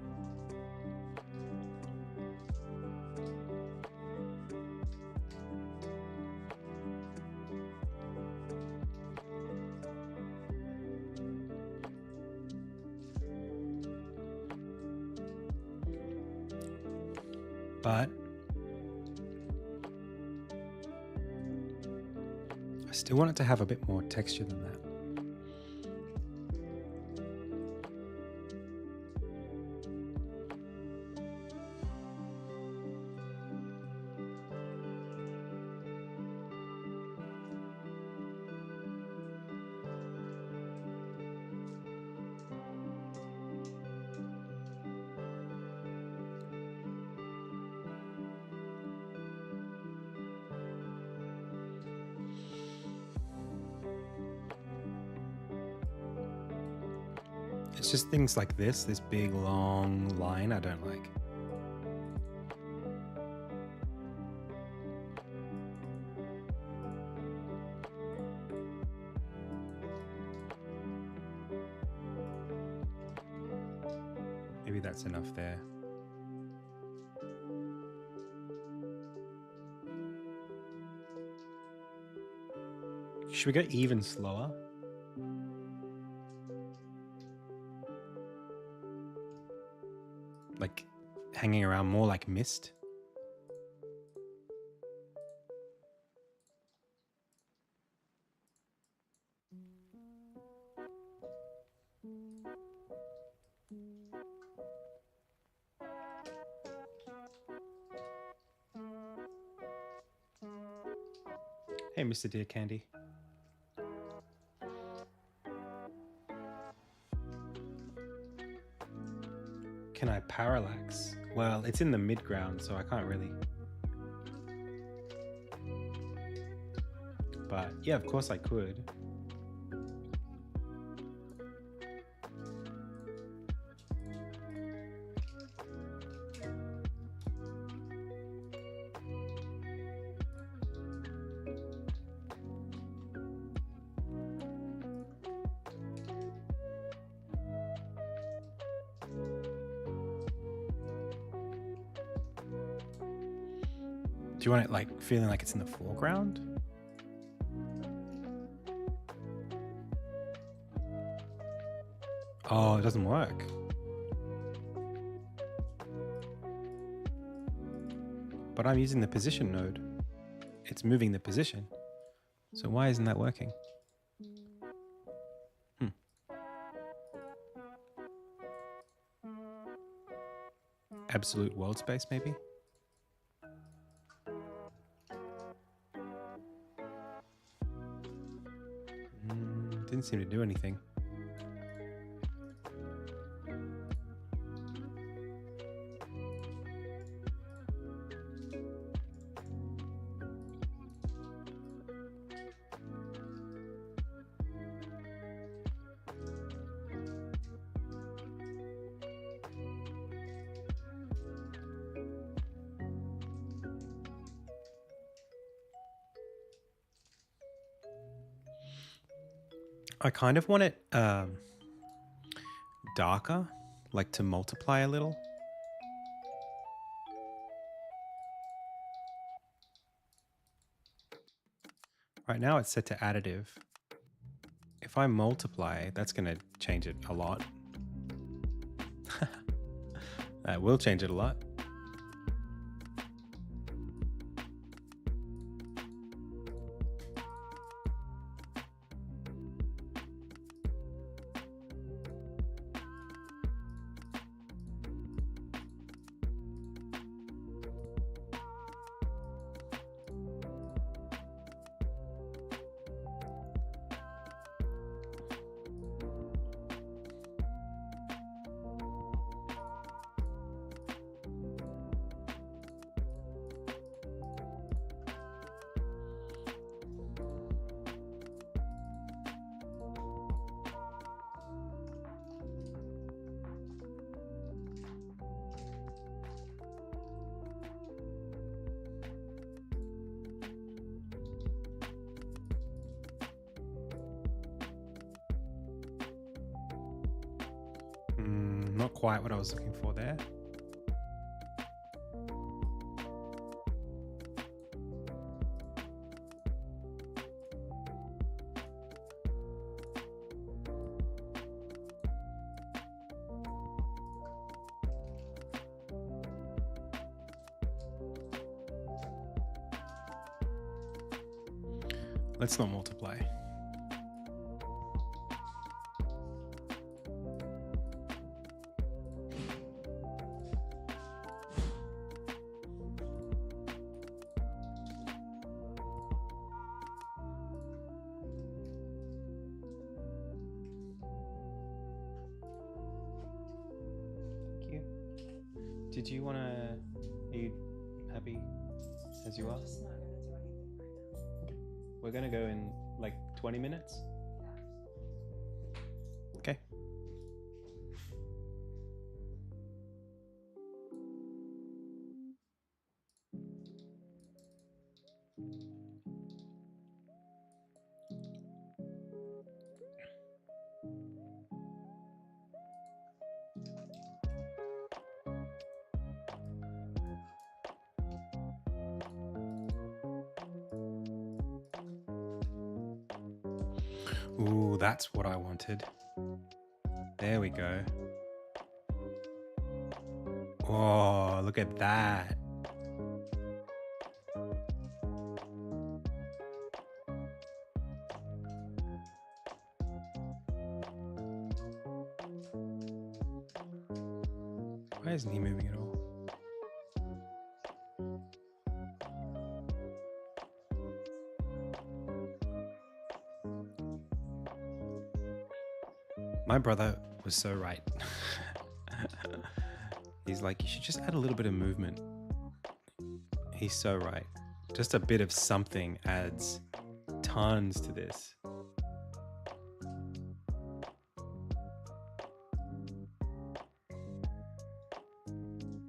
But I still want it to have a bit more texture than that. It's just things like this big long line I don't like. Maybe that's enough there. Should we go even slower? Like hanging around more like mist? Hey, Mr. Dear Candy. Can I parallax? Well, it's in the mid-ground, so I can't really. But yeah, of course I could. Do you want it like feeling like it's in the foreground? Oh, it doesn't work. But I'm using the position node. It's moving the position. So why isn't that working? Absolute world space, maybe? Didn't seem to do anything. I kind of want it darker, like to multiply a little. Right now it's set to additive. If I multiply, that's going to change it a lot. That will change it a lot. Not quite what I was looking for there. Let's not multiply. Did you want to, are you happy as you are? I'm just not going to do anything right now. We're going to go in like 20 minutes. Okay. Ooh, that's what I wanted. There we go. Oh, look at that. Why isn't he moving at all? My brother was so right. He's like, you should just add a little bit of movement. He's so right. Just a bit of something adds tons to this.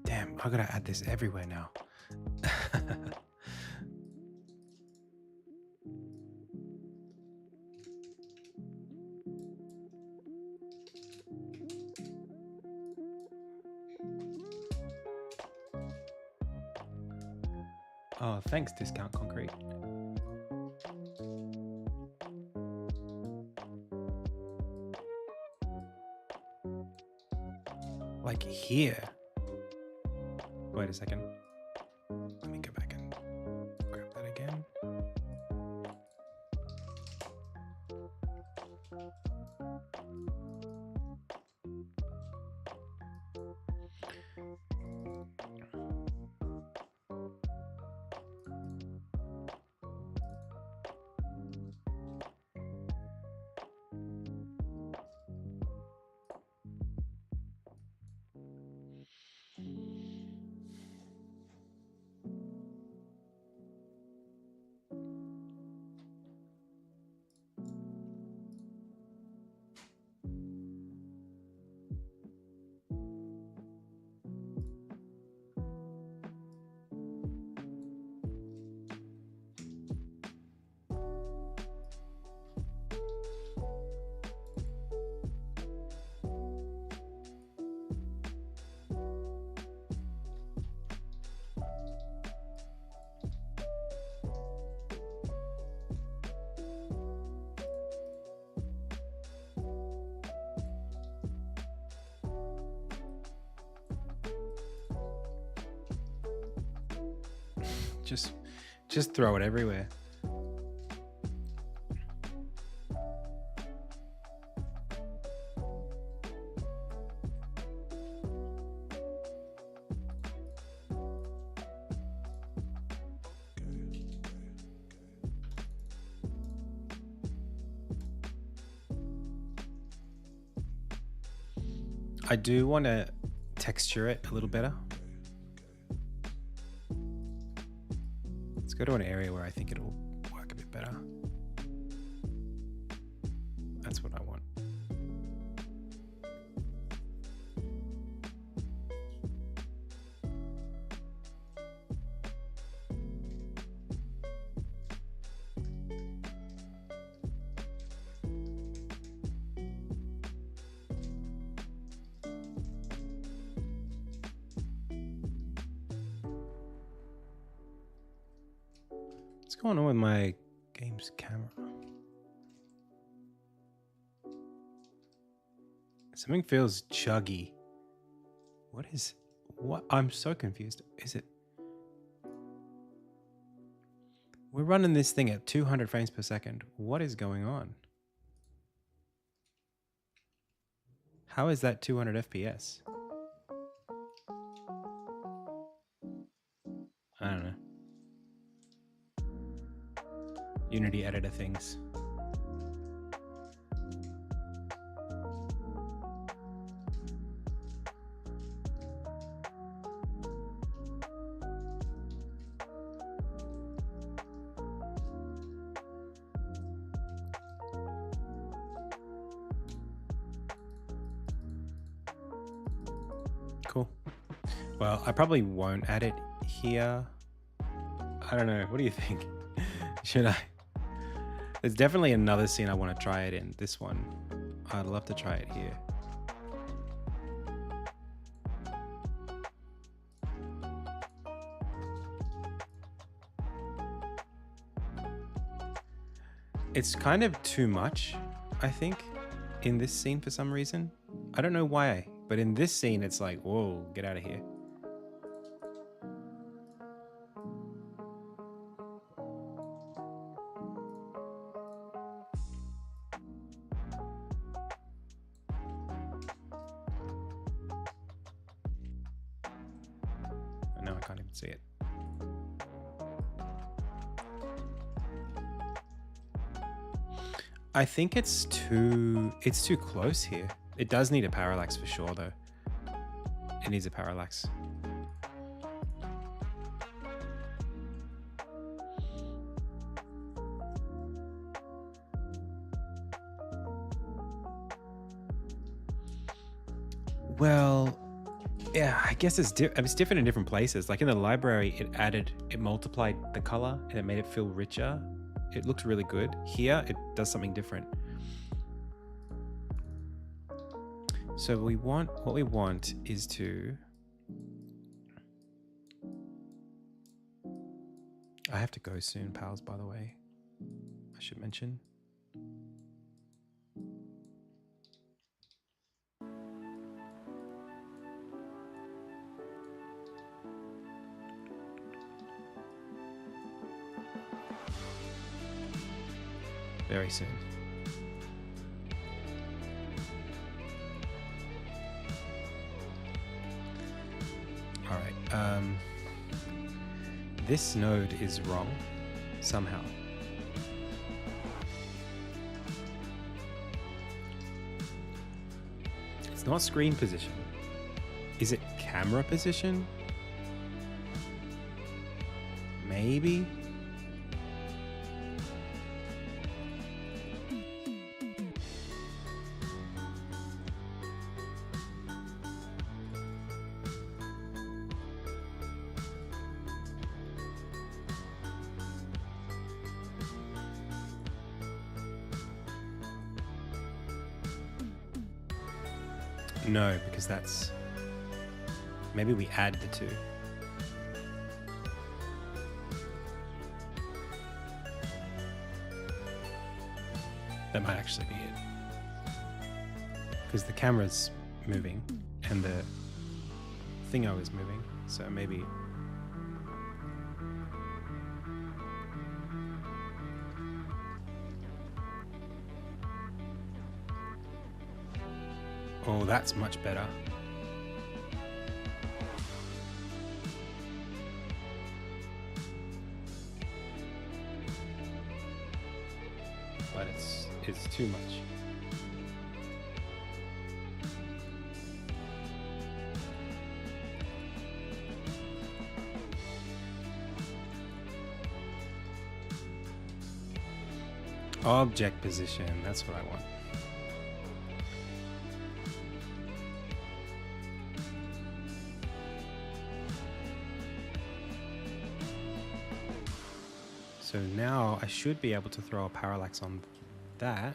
Damn, I gotta add this everywhere now. Oh, thanks, Discount Concrete. here. Wait a second. Let me go back and grab that again. Just throw it everywhere. I do want to texture it a little better. Let's go to an area where I think it'll work a bit better. That's what I want. What's going on with my game's camera? Something feels chuggy. What? I'm so confused. Is it? We're running this thing at 200 frames per second. What is going on? How is that 200 FPS? I don't know. Unity editor things. Cool. Well, I probably won't add it here. I don't know. What do you think? Should I? There's definitely another scene I want to try it in. This one. I'd love to try it here. It's kind of too much, I think, in this scene for some reason. I don't know why, but in this scene, it's like, whoa, get out of here. Now I can't even see it. I think it's too close here. It does need a parallax for sure, though. It needs a parallax. Well, yeah, I guess it's different in different places. Like in the library, it multiplied the color and it made it feel richer. It looked really good. Here, it does something different. So what we want is to... I have to go soon, pals, by the way. I should mention. very soon. All right. This node is wrong somehow. It's not screen position. Is it camera position? Maybe? No, because that's... Maybe we add the two. That might actually be it. Because the camera's moving and the thingo is moving, so maybe... Oh, that's much better. But it's too much. Object position, that's what I want. So now I should be able to throw a parallax on that.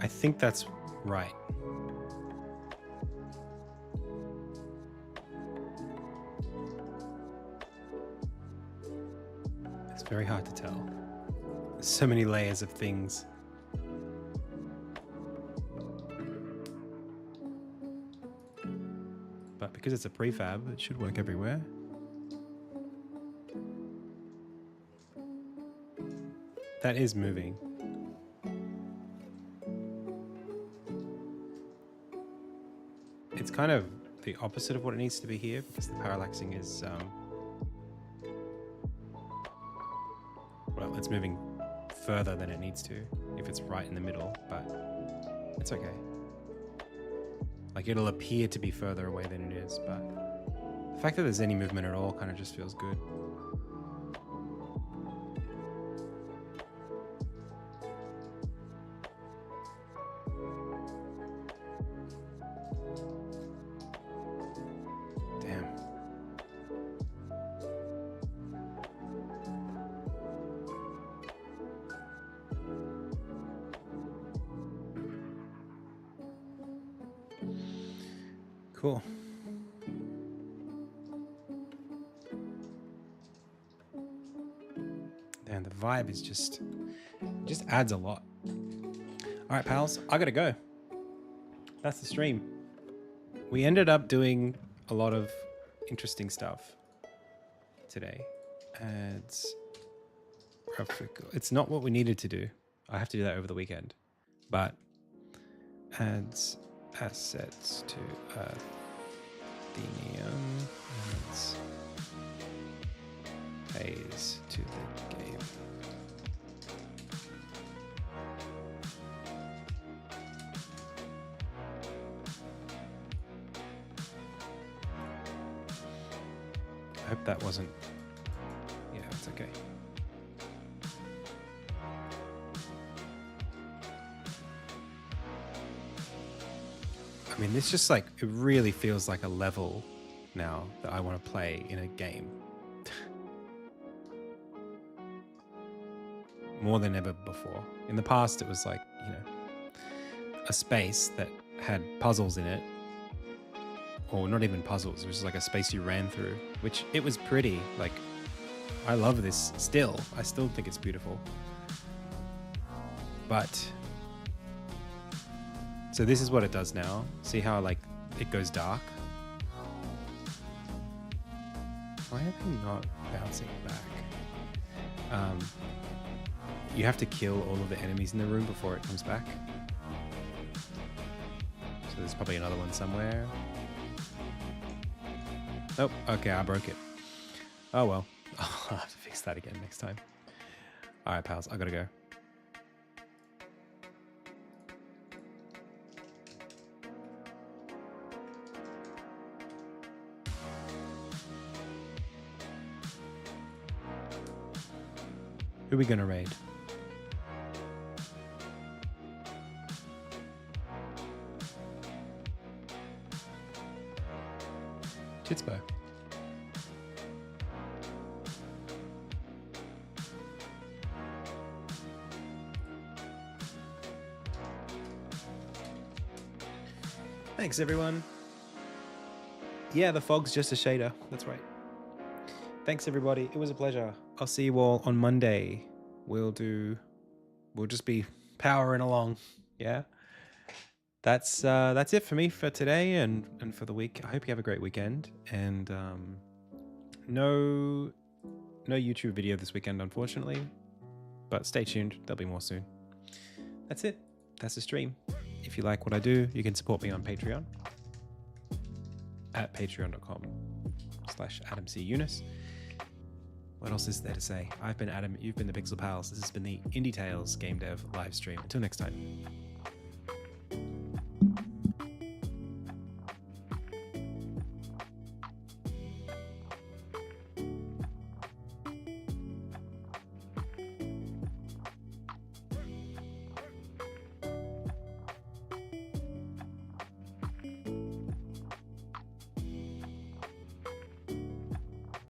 I think that's right. It's very hard to tell. There's so many layers of things. But because it's a prefab, it should work everywhere. That is moving. It's kind of the opposite of what it needs to be here because the parallaxing is, well, it's moving further than it needs to if it's right in the middle, but it's okay. Like, it'll appear to be further away than it is, but the fact that there's any movement at all kind of just feels good. Cool. And the vibe is just adds a lot. All right, pals, I gotta go. That's the stream. We ended up doing a lot of interesting stuff today. It's not what we needed to do. I have to do that over the weekend. But adds assets to Athenium, adds pays to the game. I hope that wasn't... Yeah, it's okay. I mean, this just like, it really feels like a level now that I want to play in a game. More than ever before. In the past, it was like, you know, a space that had puzzles in it. Or not even puzzles, it was just like a space you ran through, which it was pretty. Like, I love this still. I still think it's beautiful. But, so this is what it does now. See how, like, it goes dark? Why are they not bouncing back? You have to kill all of the enemies in the room before it comes back. So there's probably another one somewhere. Oh, okay, I broke it. Oh well. I'll have to fix that again next time. Alright, pals, I gotta go. Who are we gonna raid? Chitspo. Thanks, everyone. Yeah, the fog's just a shader. That's right. Thanks, everybody. It was a pleasure. I'll see you all on Monday. We'll just be powering along. Yeah. That's it for me for today and for the week. I hope you have a great weekend. And no YouTube video this weekend, unfortunately. But stay tuned. There'll be more soon. That's it. That's the stream. If you like what I do, you can support me on Patreon at patreon.com/AdamCEunice. What else is there to say? I've been Adam. You've been the Pixel Pals. This has been the IndieTales Game Dev live stream. Until next time.